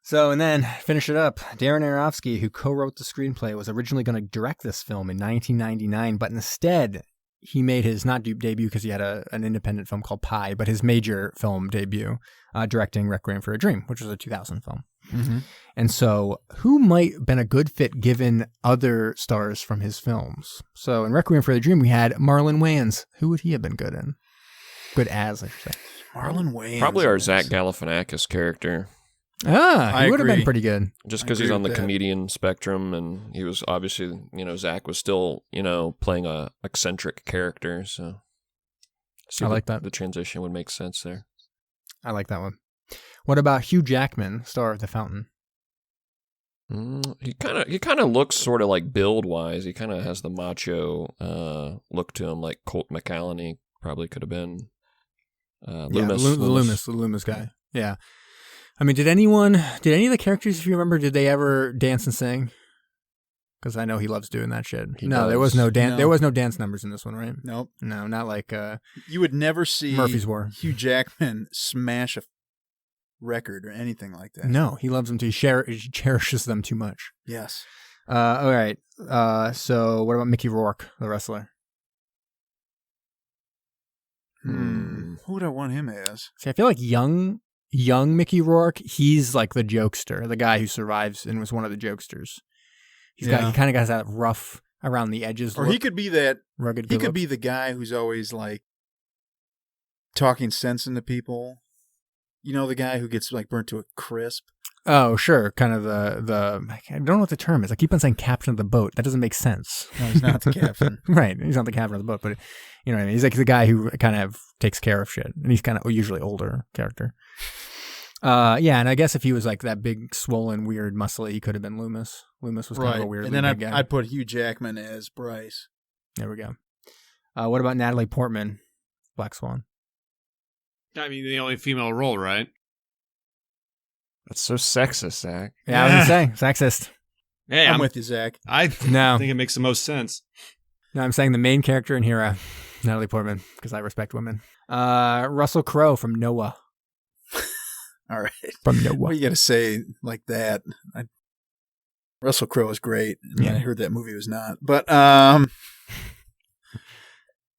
So, and then finish it up. Darren Aronofsky, who co-wrote the screenplay, was originally going to direct this film in 1999, but instead he made his not debut because he had an independent film called Pi, but his major film debut, directing Requiem for a Dream, which was a 2000 film. Mm-hmm. And so who might have been a good fit given other stars from his films? So in Requiem for a Dream, we had Marlon Wayans. Who would he have been good in? Good as, I should say. Marlon Wayans. Probably our Zach Galifianakis character. He would have been pretty good. Just because he's on the comedian spectrum, and he was obviously, Zach was still, playing a eccentric character. So I like that. The transition would make sense there. I like that one. What about Hugh Jackman, star of The Fountain? He kind of looks sort of like build wise. He kind of has the macho look to him, like Holt McCallany probably could have been. Loomis. The Loomis guy. Yeah. I mean, did any of the characters, if you remember, did they ever dance and sing? Because I know he loves doing that shit. There was no dance. No. There was no dance numbers in this one, right? Nope. No, not like. You would never see Murphy's War. Hugh Jackman smash a record or anything like that. No, he loves them too. He cherishes them too much. Yes. All right. So what about Mickey Rourke, the wrestler? Who would I want him as? See, I feel like young Mickey Rourke, he's like the jokester, the guy who survives and was one of the jokesters. He kind of got that rough around the edges. Or he could be that rugged. He could be the guy who's always like talking sense into people. You know, the guy who gets like burnt to a crisp. Oh, sure. Kind of the I don't know what the term is. I keep on saying captain of the boat. That doesn't make sense. No, he's not the captain. Right. He's not the captain of the boat, but you know what I mean? He's like the guy who kind of takes care of shit. And he's kind of usually older character. Yeah, and I guess if he was like that big, swollen, weird, muscly, he could have been Loomis. Loomis was kind of a weird and then big guy. I'd put Hugh Jackman as Bryce. There we go. What about Natalie Portman, Black Swan? I mean, the only female role, right? That's so sexist, Zach. Yeah, I was going to say, sexist. Hey, I'm with you, Zach. I No. think it makes the most sense. No, I'm saying the main character and hero, Natalie Portman, because I respect women. Russell Crowe from Noah. All right. From Noah. What you got to say like that? Russell Crowe is great. And I heard that movie was not. But,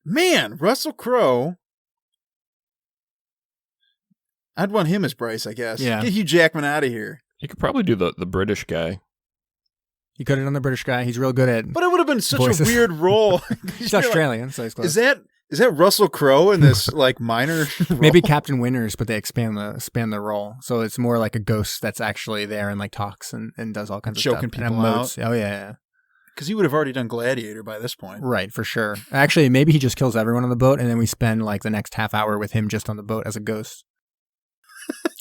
man, Russell Crowe. I'd want him as Bryce, I guess. Yeah. Get Hugh Jackman out of here. You could probably do the British guy. He could have done the British guy. He's real good at But it would have been such voices. a weird role. He's Australian, so he's close. Is that Russell Crowe in this like minor role? Maybe Captain Winters, but they expand the role, so it's more like a ghost that's actually there and like talks and does all kinds of Choking stuff. people and out. emotes. Oh yeah. Because he would have already done Gladiator by this point. Right, for sure. Actually, maybe he just kills everyone on the boat, and then we spend like the next half hour with him just on the boat as a ghost.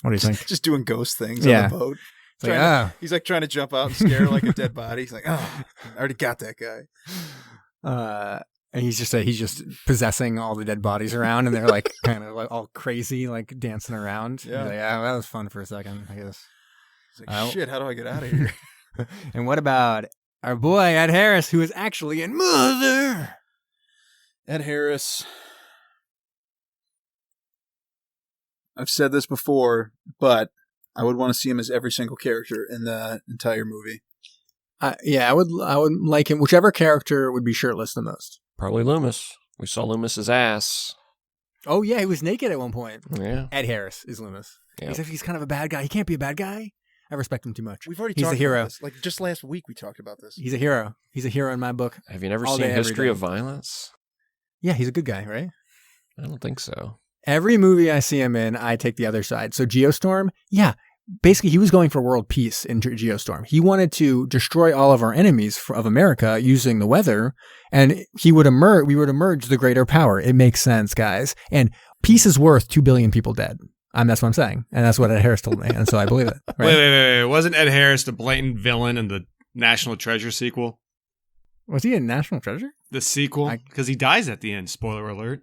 What do you think? Just doing ghost things Yeah. on the boat. It's like, He's like trying to jump out and scare like a dead body. He's like, oh, I already got that guy. And he's just possessing all the dead bodies around, and they're like kind of like all crazy, like dancing around. Yeah. He's like, that was fun for a second, I guess. He's like, shit, how do I get out of here? And what about our boy Ed Harris, who is actually in Mother? Ed Harris. I've said this before, but I would want to see him as every single character in the entire movie. Yeah, I would like him. Whichever character would be shirtless the most. Probably Loomis. We saw Loomis's ass. Oh yeah, he was naked at one point. Yeah. Ed Harris is Loomis. Yep. He's kind of a bad guy. He can't be a bad guy. I respect him too much. We've already He's talked a hero. about this. Like just last week we talked about this. He's a hero. He's a hero in my book. Have you never All seen day, every History day. of Violence? Yeah, he's a good guy, right? I don't think so. Every movie I see him in, I take the other side. So Geostorm, yeah, basically he was going for world peace in Geostorm. He wanted to destroy all of our enemies of America using the weather, and we would emerge the greater power. It makes sense, guys. And peace is worth 2 billion people dead. That's what I'm saying. And that's what Ed Harris told me. And so I believe it. Right? Wait. Wasn't Ed Harris the blatant villain in the National Treasure sequel? Was he in National Treasure? The sequel? Because he dies at the end. Spoiler alert.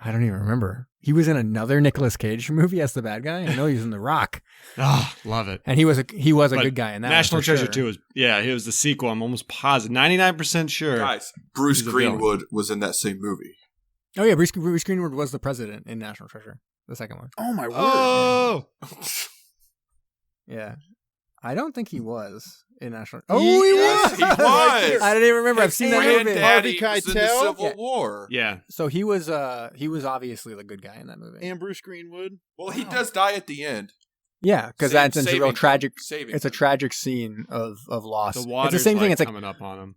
I don't even remember. He was in another Nicolas Cage movie as the bad guy. I know he was in The Rock. Oh, love it. And he was a But good guy in that. National one for Treasure sure. 2 was, he was the sequel. I'm almost positive. 99% sure. Guys, Bruce He's a villain. Greenwood was in that same movie. Oh yeah, Bruce Greenwood was the president in National Treasure, the second one. Oh my word. Oh! Yeah. I don't think he was in National. Yes, he was. I didn't even remember. I've seen that movie. Granddaddy Harvey was in the Keitel? Civil Yeah. War. Yeah. So he was obviously the good guy in that movie. And Bruce Greenwood. Well, he does die at the end. Yeah, because that's a real tragic. Saving It's a him. tragic scene of loss. The It's water's the same thing. It's like coming up on him.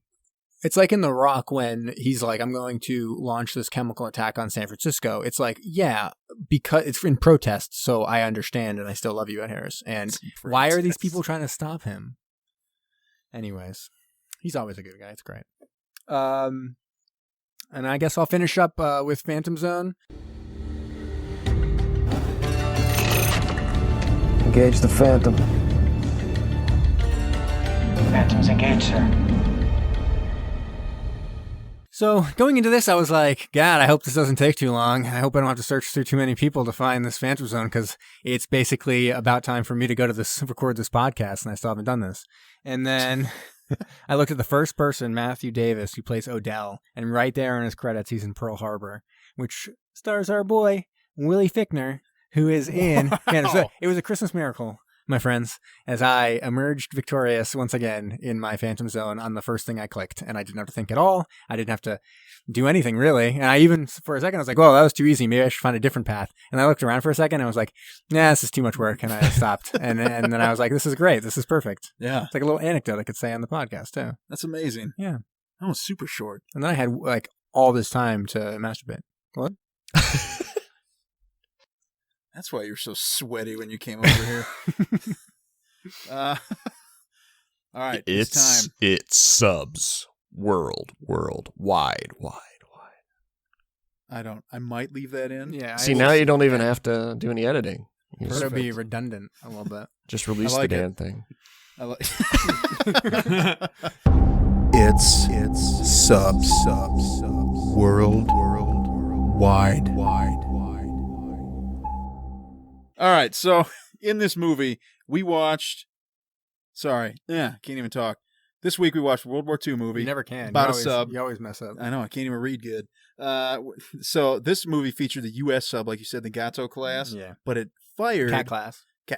It's like in The Rock when he's like, I'm going to launch this chemical attack on San Francisco. It's like, yeah, because it's in protest, so I understand and I still love you, Ed Harris. And why are these people trying to stop him? Anyways, he's always a good guy. It's great. And I guess I'll finish up with Phantom Zone. Engage the Phantom. Phantom's engaged, sir. So going into this, I was like, God, I hope this doesn't take too long. I hope I don't have to search through too many people to find this Phantom Zone because it's basically about time for me to go to record this podcast, and I still haven't done this. And then I looked at the first person, Matthew Davis, who plays Odell, and right there in his credits, he's in Pearl Harbor, which stars our boy, Willie Fichtner, who is in Phantom Zone. It was a Christmas miracle, my friends, as I emerged victorious once again in my Phantom Zone on the first thing I clicked. And I didn't have to think at all. I didn't have to do anything, really. And I even, for a second, I was like, well, that was too easy. Maybe I should find a different path. And I looked around for a second and I was like, nah, this is too much work. And I stopped. and then I was like, this is great. This is perfect. Yeah. It's like a little anecdote I could say on the podcast, too. That's amazing. Yeah. That was super short. And then I had, like, all this time to masturbate. What? That's why you're so sweaty when you came over here. All right, it's time. It's subs wide. I might leave that in. Yeah. See, now you don't even have to do any editing. It'll be redundant a little bit. Just release the damn thing. I like It's subs worldwide. All right, so in this movie, we watched. Sorry, can't even talk. This week we watched a World War II movie. You never can. About a sub. You always mess up. I know, I can't even read good. So this movie featured the U.S. sub, like you said, the Gato class. Yeah. But it fired... Cat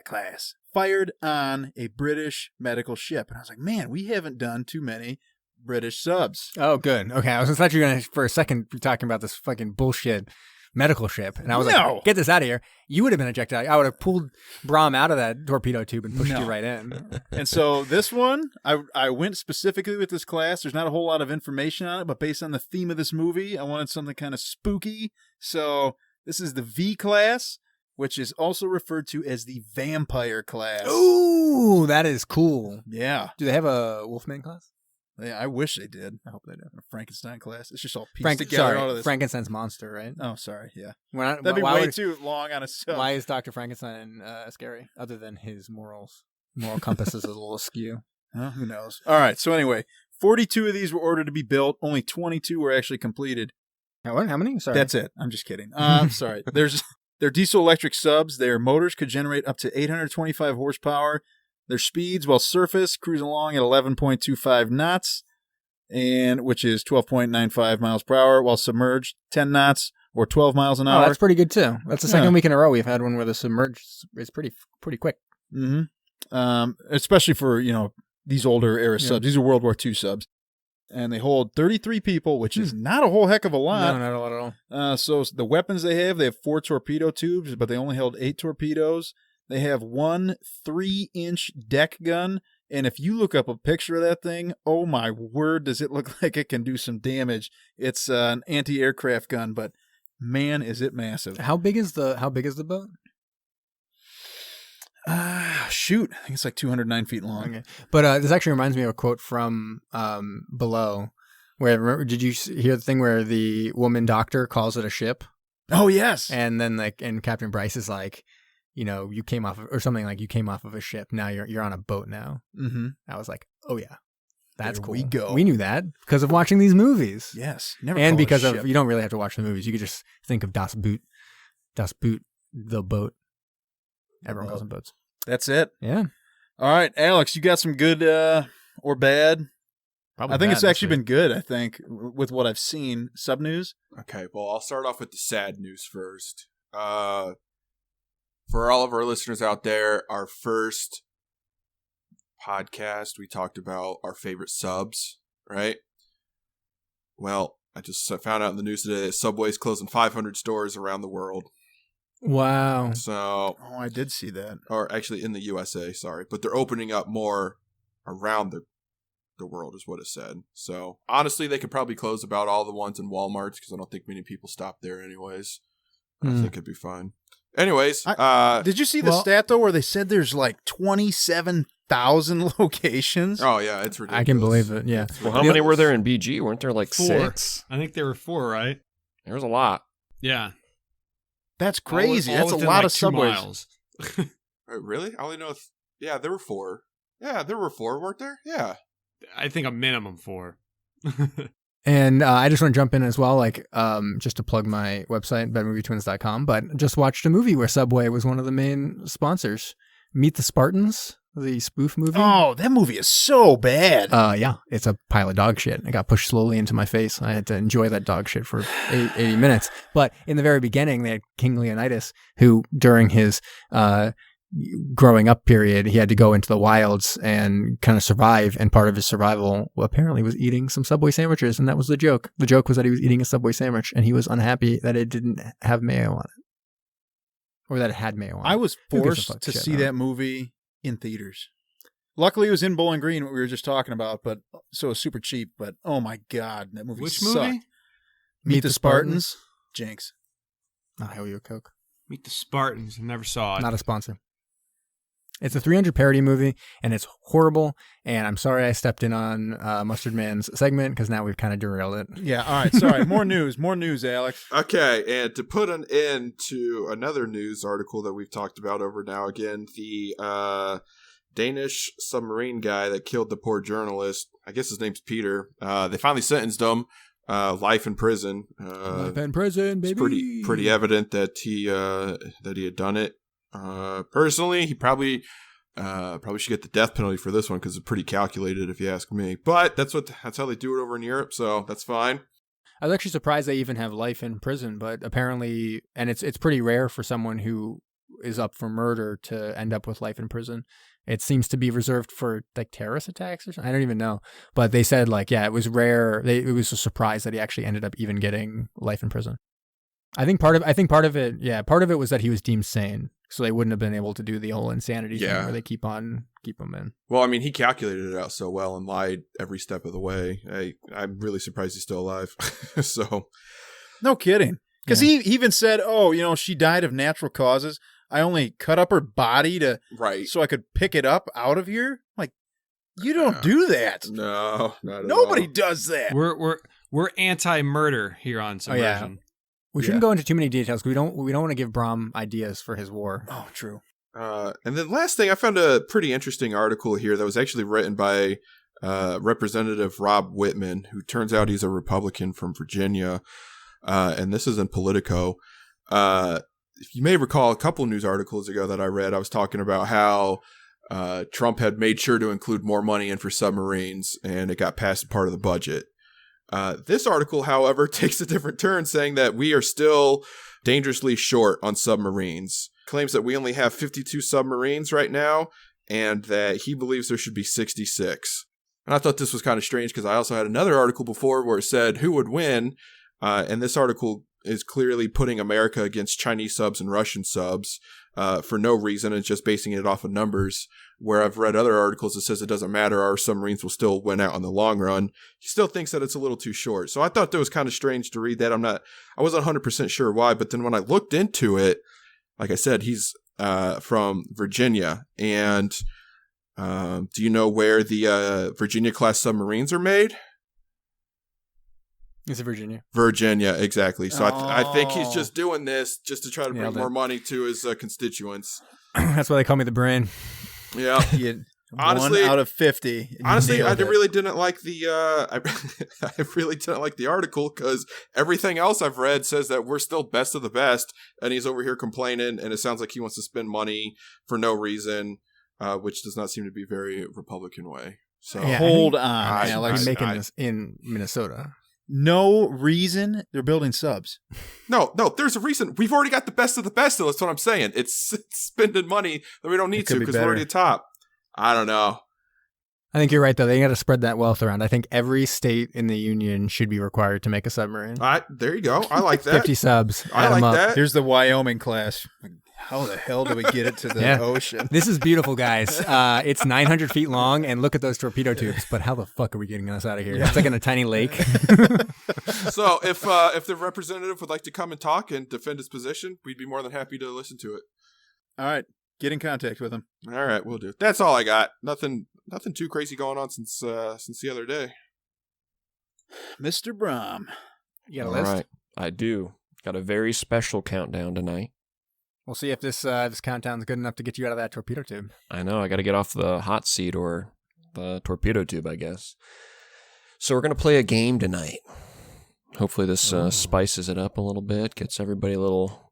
class. Fired on a British medical ship. And I was like, man, we haven't done too many British subs. Oh, good. Okay, I thought you were going to, for a second, be talking about this fucking bullshit medical ship. And I was like, get this out of here. You would have been ejected. I would have pulled Brahm out of that torpedo tube and pushed you right in. And so this one, I went specifically with this class. There's not a whole lot of information on it, but based on the theme of this movie, I wanted something kind of spooky. So this is the V class, which is also referred to as the vampire class. Ooh, that is cool. Yeah. Do they have a Wolfman class? Yeah, I wish they did. I hope they do. A Frankenstein class. It's just all pieced together out of this. Frankenstein's monster, right? Oh, sorry. Yeah. That'd be way too long on a sub. Why is Dr. Frankenstein scary? Other than his moral compass is a little askew. Who knows? All right. So anyway, 42 of these were ordered to be built. Only 22 were actually completed. How many? Sorry. That's it. I'm just kidding. I'm sorry. They're diesel electric subs. Their motors could generate up to 825 horsepower. Their speeds, while surface, cruise along at 11.25 knots, and which is 12.95 miles per hour, while submerged 10 knots or 12 miles an hour. Oh, that's pretty good too. That's the second week in a row we've had one where the submerged is pretty quick. Mm-hmm. Especially for these older era subs. These are World War II subs, and they hold 33 people, which is not a whole heck of a lot. No, not a lot at all. So the weapons they have 4 torpedo tubes, but they only held 8 torpedoes. They have 1 3-inch deck gun, and if you look up a picture of that thing, oh my word, does it look like it can do some damage. It's an anti-aircraft gun, but man, is it massive. How big is the boat? Shoot, I think it's like 209 feet long. Okay. But this actually reminds me of a quote from Below, where did you hear the thing where the woman doctor calls it a ship? Oh yes, and then and Captain Bryce is like, you came off of, or something like, you came off of a ship. Now you're on a boat now. Mm-hmm. I was like, oh yeah, that's there cool. We go. We knew that because of watching these movies. Yes, never. And because of, you don't really have to watch the movies. You could just think of Das Boot, the boat. Everyone calls them boats. That's it. Yeah. All right, Alex, you got some good or bad? Probably I think bad, it's actually been good. I think with what I've seen. Sub news. Okay, well, I'll start off with the sad news first. For all of our listeners out there, our first podcast, we talked about our favorite subs, right? Well, I just found out in the news today that Subway's closing 500 stores around the world. Wow. So, I did see that. Or actually in the USA, sorry. But they're opening up more around the world is what it said. So, honestly, they could probably close about all the ones in Walmarts because I don't think many people stop there anyways. I think it'd be fine. Anyways, did you see the stat though where they said there's like 27,000 locations? Oh yeah, it's ridiculous. I can believe it. Yeah. Well, how many were there in BG? Weren't there like 4? 6? I think there were 4, right? There was a lot. Yeah. That's crazy. All That's a within, lot like, of 2 subways. miles. Wait, really? I only know. Yeah, there were 4. Yeah, there were 4, weren't there? Yeah. I think a minimum 4. And I just want to jump in as well, like just to plug my website, bedmovietwins.com, but just watched a movie where Subway was one of the main sponsors. Meet the Spartans, the spoof movie. Oh, that movie is so bad. Yeah, it's a pile of dog shit. It got pushed slowly into my face. I had to enjoy that dog shit for 80 minutes. But in the very beginning, they had King Leonidas, who during his growing up period, he had to go into the wilds and kind of survive. And part of his survival, apparently, was eating some Subway sandwiches. And that was the joke. The joke was that he was eating a Subway sandwich and he was unhappy that it didn't have mayo on it. Or that it had mayo on it. I was forced to see that movie in theaters. Luckily, it was in Bowling Green, what we were just talking about, but so it was super cheap. But oh my God, that movie Which sucked. movie? Meet the Spartans. Jinx. I'll owe you a Coke. Meet the Spartans. I never saw it. Not a sponsor. It's a 300 parody movie, and it's horrible. And I'm sorry I stepped in on Mustard Man's segment because now we've kind of derailed it. Yeah, all right, sorry. More news, Alex. Okay, and to put an end to another news article that we've talked about over now again, the Danish submarine guy that killed the poor journalist, I guess his name's Peter, they finally sentenced him, life in prison. Life in prison, baby. It's pretty evident that he had done it. Personally, he probably should get the death penalty for this one because it's pretty calculated, if you ask me. But that's how they do it over in Europe, so that's fine. I was actually surprised they even have life in prison, but apparently, and it's pretty rare for someone who is up for murder to end up with life in prison. It seems to be reserved for like terrorist attacks or something. I don't even know, but they said it was rare. It was a surprise that he actually ended up even getting life in prison. I think part of it was that he was deemed sane, so they wouldn't have been able to do the whole insanity thing where they keep him in. Well, I mean, he calculated it out so well and lied every step of the way. I'm really surprised he's still alive. So, no kidding, because he even said, "Oh, she died of natural causes. I only cut up her body so I could pick it up out of here." Like, you don't do that. No, not at Nobody all. does that. We're anti-murder here on Submersion. We shouldn't go into too many details because we don't want to give Brom ideas for his war. Oh, true. And then last thing, I found a pretty interesting article here that was actually written by Representative Rob Whitman, who turns out he's a Republican from Virginia. And this is in Politico. If you may recall a couple news articles ago that I read, I was talking about how Trump had made sure to include more money in for submarines, and it got passed as part of the budget. This article, however, takes a different turn, saying that we are still dangerously short on submarines. Claims that we only have 52 submarines right now, and that he believes there should be 66. And I thought this was kind of strange because I also had another article before where it said who would win, and this article is clearly putting America against Chinese subs and Russian subs for no reason. It's just basing it off of numbers, where I've read other articles that says it doesn't matter, our submarines will still win out in the long run. He still thinks that it's a little too short. So I thought that was kind of strange to read that. I wasn't 100% sure why, but then when I looked into it, like I said, he's from Virginia. And do you know where the Virginia-class submarines are made? Is it Virginia? Virginia, exactly. So I think he's just doing this just to try to bring more money to his constituents. That's why they call me the brain. Yeah. Honestly, 1 out of 50. Honestly, I really didn't like the I really didn't like the article because everything else I've read says that we're still best of the best, and he's over here complaining, and it sounds like he wants to spend money for no reason, which does not seem to be very Republican way. So hold on, Alex. I'm making this in Minnesota. No reason they're building subs. No, there's a reason. We've already got the best of the best. That's what I'm saying. It's spending money that we don't need to because we're already top. I don't know. I think you're right, though. They got to spread that wealth around. I think every state in the union should be required to make a submarine. There you go. I like that. 50 subs. I like that. Here's the Wyoming class. How the hell do we get it to the ocean? This is beautiful, guys. It's 900 feet long, and look at those torpedo tubes. But how the fuck are we getting us out of here? It's like in a tiny lake. So if the representative would like to come and talk and defend his position, we'd be more than happy to listen to it. All right. Get in contact with him. All right, we'll do. That's all I got. Nothing too crazy going on since the other day. Mr. Brom. You got a list? All right. I do. Got a very special countdown tonight. We'll see if this countdown's good enough to get you out of that torpedo tube. I know. I got to get off the hot seat or the torpedo tube, I guess. So we're going to play a game tonight. Hopefully this spices it up a little bit, gets everybody a little...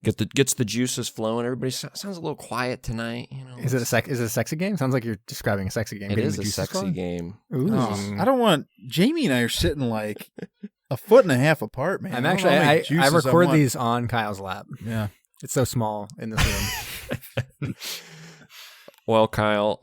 Gets the juices flowing. Everybody sounds a little quiet tonight. You know, is it a sexy game? Sounds like you're describing a sexy game. It is a sexy game. Ooh. I don't want. Jamie and I are sitting like a foot and a half apart, man. I'm actually. I record these on Kyle's lap. Yeah, it's so small in this room. Well, Kyle,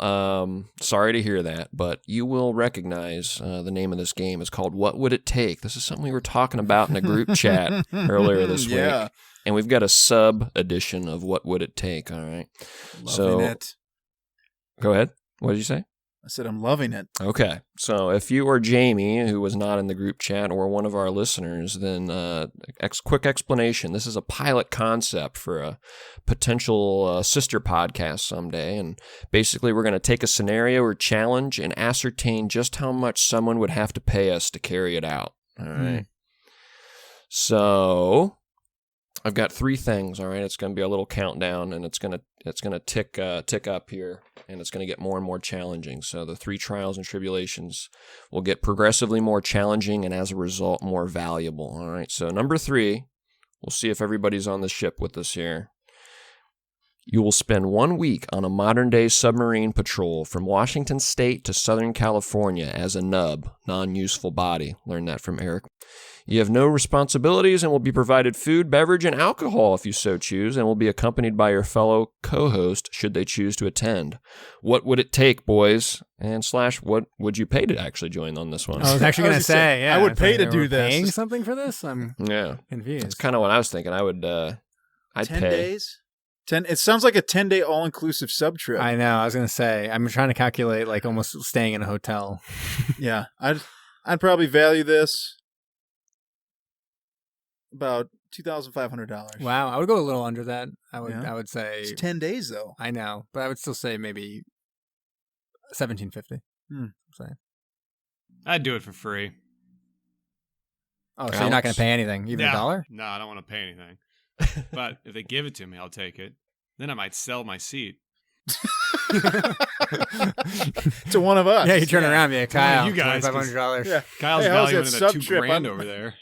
sorry to hear that, but you will recognize the name of this game. It's called What Would It Take? This is something we were talking about in a group chat earlier this week. And we've got a sub edition of What Would It Take, all right? Loving it. Go ahead. What did you say? I said I'm loving it. Okay, so if you or Jamie, who was not in the group chat, or one of our listeners, then quick explanation. This is a pilot concept for a potential sister podcast someday, and basically we're going to take a scenario or challenge and ascertain just how much someone would have to pay us to carry it out. All right. So I've got 3 things. All right, it's going to be a little countdown, and it's going to tick up here, and it's going to get more and more challenging. So the 3 trials and tribulations will get progressively more challenging, and as a result, more valuable. All right. So number 3, we'll see if everybody's on the ship with us here. You will spend 1 week on a modern-day submarine patrol from Washington State to Southern California as a nub, non-useful body. Learned that from Eric. You have no responsibilities and will be provided food, beverage, and alcohol if you so choose, and will be accompanied by your fellow co-host should they choose to attend. What would it take, boys? And / what would you pay to actually join on this one? I was actually going to say, yeah. I would pay to they do were this. Paying something for this? I'm confused. That's kind of what I was thinking. I'd 10 pay. days? 10. It sounds like a 10-day all-inclusive sub trip. I know. I was going to say, I'm trying to calculate like almost staying in a hotel. Yeah. I'd probably value this about $2,500. Wow. I would go a little under that. I would say. It's 10 days, though. I know. But I would still say maybe $1,750. I'm saying. I'd do it for free. Oh, so you're not going to pay anything? Even $1? No, I don't want to pay anything. But if they give it to me, I'll take it. Then I might sell my seat. To one of us. Yeah, you turn around, yeah, Kyle. You guys, $2,500. Yeah. Kyle's Hey, how's valuing that it sub at trip? $2,000 over there.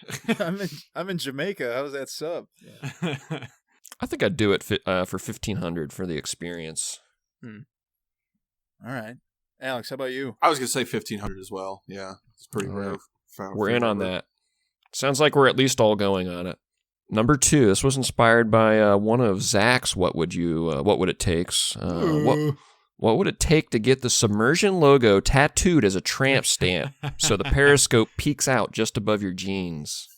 I'm in Jamaica. How's that sub? Yeah. I think I'd do it for $1,500 for the experience. All right. Alex, how about you? I was going to say 1,500 as well. Yeah. It's pretty All right. low. We're in on that. Sounds like we're at least all going on it. Number 2, this was inspired by one of Zach's what would it takes? What would it take to get the Submersion logo tattooed as a tramp stamp so the periscope peeks out just above your jeans?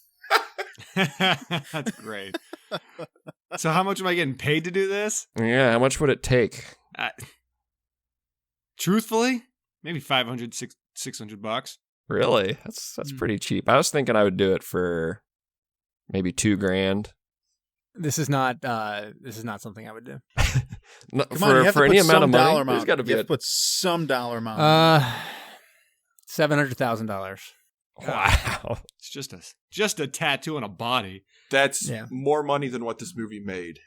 That's great. So how much am I getting paid to do this? Yeah, how much would it take? Truthfully, maybe $500, $600. Really? That's pretty cheap. I was thinking I would do it for maybe $2,000. This is not something I would do. No, Come on, you have for to put any amount some of money, dollar amount. there's got to be You have to put some dollar amount. $700,000. Wow. It's just a tattoo on a body. That's more money than what this movie made.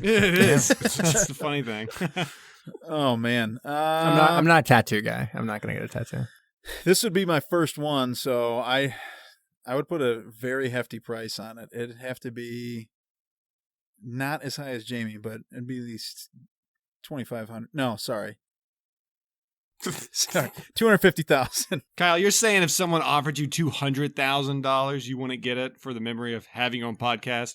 It is. That's the funny thing. Oh man, I'm not a tattoo guy. I'm not gonna get a tattoo. This would be my first one, so I would put a very hefty price on it. It'd have to be not as high as Jamie, but it'd be at least $2,500. No, sorry. Sorry, $250,000. Kyle, you're saying if someone offered you $200,000, you wouldn't get it for the memory of having your own podcast?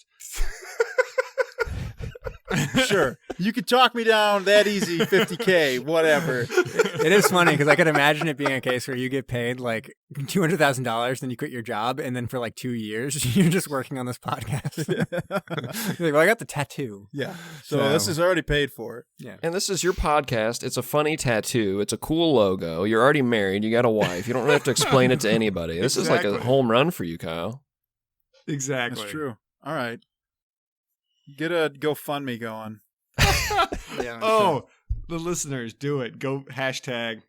Sure, you could talk me down that easy, $50K, whatever. It is funny because I could imagine it being a case where you get paid like $200,000, then you quit your job, and then for like 2 years you're just working on this podcast. You're like, well, I got the tattoo. Yeah, so this is already paid for. Yeah, and this is your podcast. It's a funny tattoo. It's a cool logo. You're already married. You got a wife. You don't really have to explain it to anybody. This is like a home run for you, Kyle. Exactly. That's true. All right. Get a GoFundMe going. The listeners, do it. Go hashtag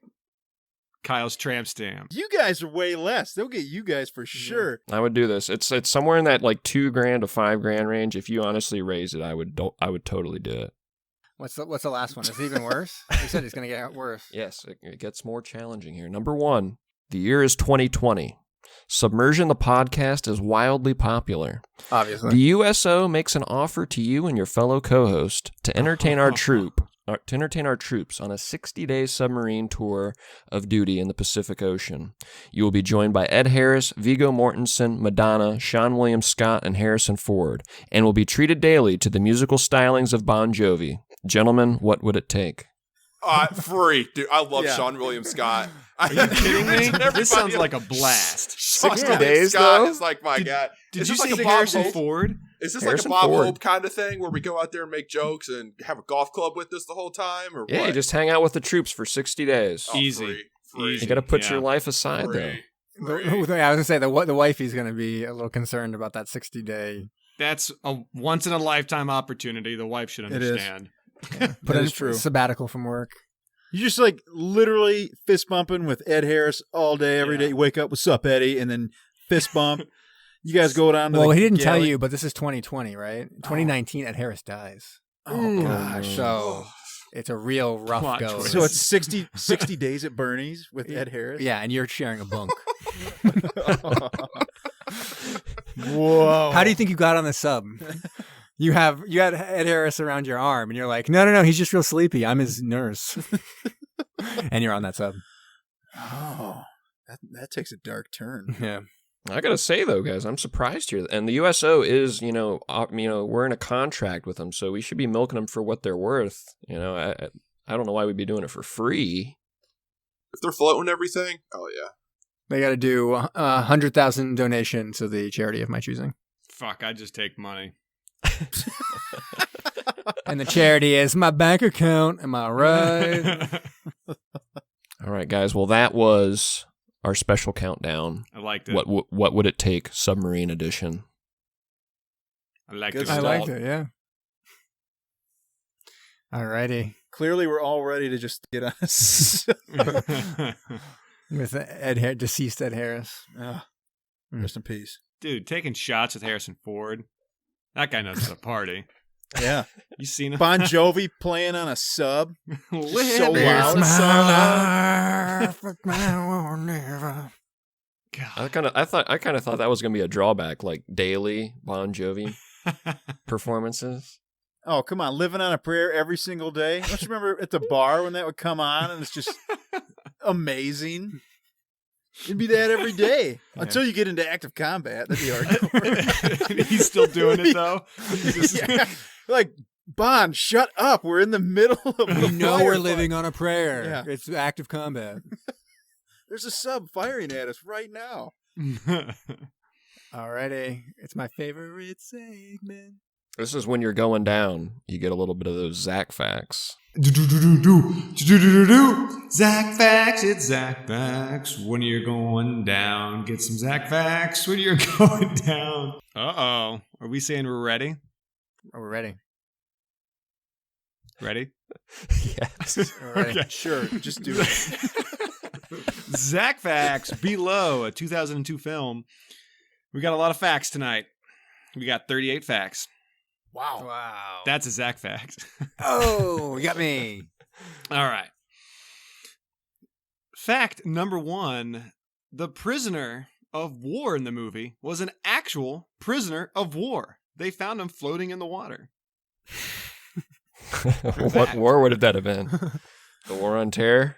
Kyle's tramp stamp. You guys are way less. They'll get you guys for sure. I would do this. It's somewhere in that like $2,000 to $5,000 range. If you honestly raise it, I would totally do it. What's the last one? Is it even worse? You said it's going to get worse. Yes, it gets more challenging here. Number 1, the year is 2020. Submersion, the podcast, is wildly popular. Obviously. The USO makes an offer to you and your fellow co-host to entertain our troops on a 60-day submarine tour of duty in the Pacific Ocean. You will be joined by Ed Harris, Viggo Mortensen, Madonna, Sean William Scott, and Harrison Ford, and will be treated daily to the musical stylings of Bon Jovi. Gentlemen, what would it take? Free. Dude, I love Sean William Scott. Are you kidding me? Everybody This sounds else- like a blast. 60 days, Scott though? is like, my God. Did Is you this see like a Harrison Bob Hope? Ford? Is this Harrison like a Bob Ford. Hope kind of thing where we go out there and make jokes and have a golf club with us the whole time? Or Yeah, what? you just hang out with the troops for 60 days. Oh, Easy. Free. Easy. You got to put Yeah. your life aside, though. Free. I was gonna say the wifey's gonna be a little concerned about that 60-day. That's a once in a lifetime opportunity. The wife should It is. understand. Put That in is true. sabbatical from work. You just like literally fist bumping with Ed Harris all day, every day. You wake up, what's up, Eddie? And then fist bump. You guys go down to Well, the he didn't tell galley. you, but this is 2020, right? 2019, Ed Harris dies. Oh, gosh. So it's a real rough Plot go. twist. So it's 60 days at Bernie's with Ed Harris? Yeah, and you're sharing a bunk. Whoa. How do you think you got on the sub? You had Ed Harris around your arm, and you're like, no, he's just real sleepy. I'm his nurse. And you're on that sub. Oh, that takes a dark turn. Yeah. I gotta say though, guys, I'm surprised here. And the USO is, we're in a contract with them, so we should be milking them for what they're worth. I don't know why we'd be doing it for free. If they're floating everything, oh yeah. They got to do 100,000 donation to the charity of my choosing. Fuck, I just take money. And the charity is my bank account. Am I right? All right, guys. Well, that was our special countdown. I liked it. What would it take? Submarine edition. I liked Good it. stuff. I liked it, yeah. Alrighty. Clearly, we're all ready to just get on With deceased Ed Harris. Rest in peace. Dude, taking shots with Harrison Ford. That guy knows how to party. Yeah. You seen him? Bon Jovi playing on a sub. Live so it. loud. God. I kind of thought that was gonna be a drawback, like daily Bon Jovi performances. Oh, come on. Living on a Prayer every single day. Don't you remember at the bar when that would come on and it's just amazing? It'd be that every day until you get into active combat. That'd be hardcore. He's still doing it, though. Yeah. Like, Bond, shut up. We're in the middle of a We know we're firefight. living on a prayer. Yeah. It's active combat. There's a sub firing at us right now. Alrighty. It's my favorite segment. This is when you're going down. You get a little bit of those Zac Facts. Zac Facts, it's Zac Facts. When you're going down, get some Zac Facts when you're going down. Uh-oh. Are we saying we're ready? Oh, we're ready. Ready? Yes. We're ready. Okay. Sure, just do it. Zac Facts, Below, a 2002 film. We got a lot of facts tonight. We got 38 facts. Wow. That's a Zac Fact. Oh, you got me. All right. Fact number 1. The prisoner of war in the movie was an actual prisoner of war. They found him floating in the water. What war would that have been? The War on Terror?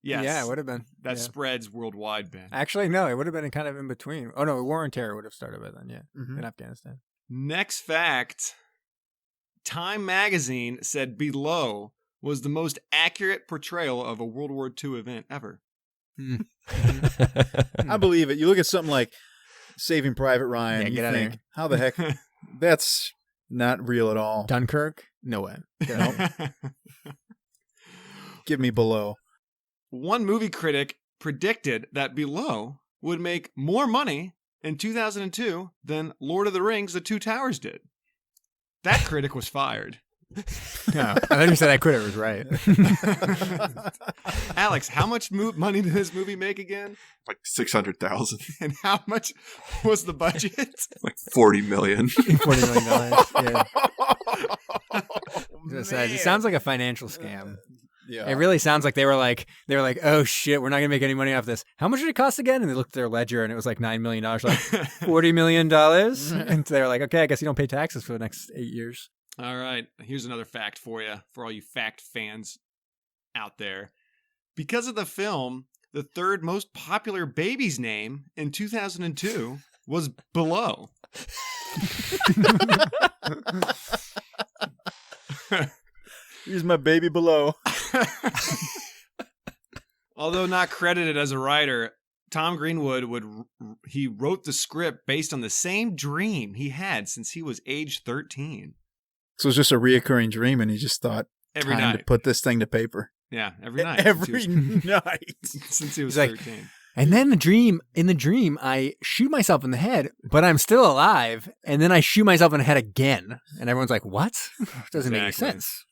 Yes. Yeah, it would have been. That Yeah. spreads worldwide, Ben. Actually, no, it would have been kind of in between. Oh, no, War on Terror would have started by then, yeah, Mhm. in Afghanistan. Next fact. Time magazine said Below was the most accurate portrayal of a World War II event ever. I believe it. You look at something like Saving Private Ryan, Yeah, you get outta think, here. how the heck? That's not real at all. Dunkirk? No way. Give me Below. One movie critic predicted that Below would make more money in 2002 than Lord of the Rings: The Two Towers did. That critic was fired. No, I thought you said I quit. It was right. Alex, how much money did this movie make again? Like 600,000. And how much was the budget? Like 40 million. $40 million. Yeah. Oh, It sounds like a financial scam. Yeah. It really sounds like they were like, oh shit, we're not gonna make any money off this. How much did it cost again? And they looked at their ledger and it was like $9 million. Like $40 million. And they were like, okay, I guess you don't pay taxes for the next 8 years. All right, here's another fact for you, for all you fact fans out there. Because of the film, the third most popular baby's name in 2002 was Below. Here's my baby Below. Although not credited as a writer, Tom Greenwood he wrote the script based on the same dream he had since he was age 13. So it's just a reoccurring dream, and he just thought, Every time night. to put this thing to paper. Yeah, every night. Every night. Since he was He's like, 13. And then in the dream, I shoot myself in the head, but I'm still alive. And then I shoot myself in the head again. And everyone's like, what? Doesn't make any Exactly. sense.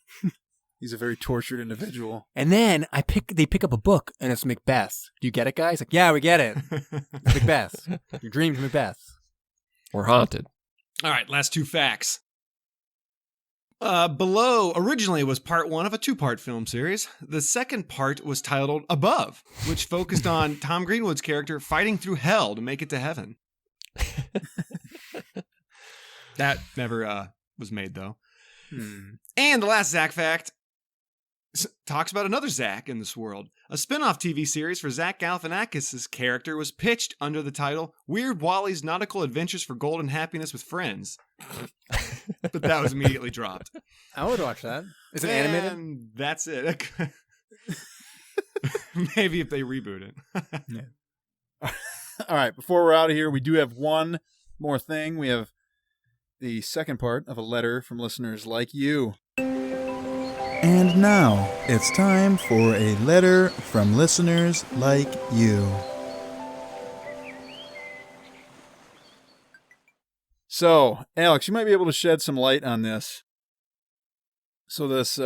He's a very tortured individual. And then they pick up a book, and it's Macbeth. Do you get it, guys? Like, yeah, we get it. Macbeth. Your dream's Macbeth. We're haunted. All right, last two facts. Below originally was part one of a two-part film series. The second part was titled Above, which focused on Tom Greenwood's character fighting through hell to make it to heaven. That never was made, though. And the last Zac fact talks about another Zac in this world. A spin-off TV series for Zach Galifianakis' character was pitched under the title Weird Wally's Nautical Adventures for Golden Happiness with Friends. But that was immediately dropped. I would watch that. Is it animated? And that's it. Maybe if they reboot it. Yeah. All right, before we're out of here, we do have one more thing. We have the second part of a letter from listeners like you. And now it's time for a letter from listeners like you. So, Alex, you might be able to shed some light on this. So this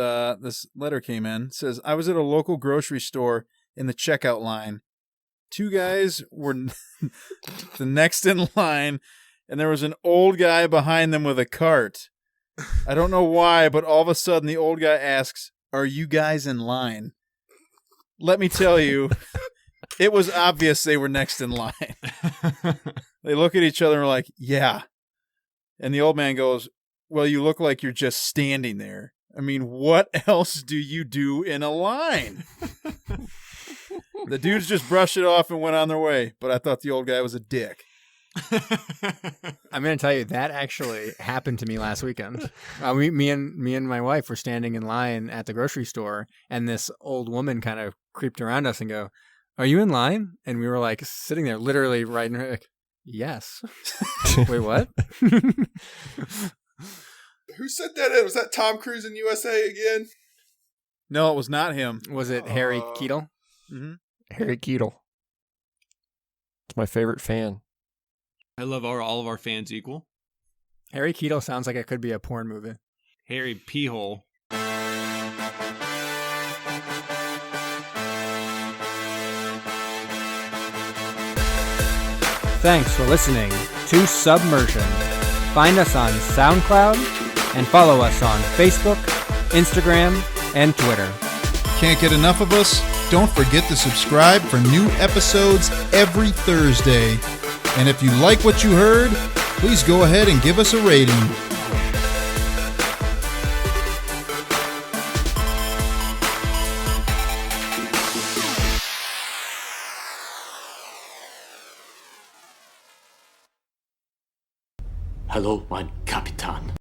letter came in. It says, I was at a local grocery store in the checkout line. Two guys were the next in line, and there was an old guy behind them with a cart. I don't know why, but all of a sudden the old guy asks, are you guys in line? Let me tell you, it was obvious they were next in line. They look at each other and are like, yeah. And the old man goes, well, you look like you're just standing there. I mean, what else do you do in a line? The dudes just brushed it off and went on their way, but I thought the old guy was a dick. I'm going to tell you, that actually happened to me last weekend. Me and my wife were standing in line at the grocery store, and this old woman kind of creeped around us and go, are you in line? And we were like sitting there literally right in her, like, yes. Wait, what? Who said that? Was that Tom Cruise in USA again? No, it was not him. Was it Harry Keitel? Mm-hmm. Harry Keitel. It's my favorite fan. I love all of our fans equal. Harry Keitel sounds like it could be a porn movie. Harry Peehole. Thanks for listening to Submersion. Find us on SoundCloud and follow us on Facebook, Instagram, and Twitter. Can't get enough of us? Don't forget to subscribe for new episodes every Thursday. And if you like what you heard, please go ahead and give us a rating. Hello, mein Kapitan.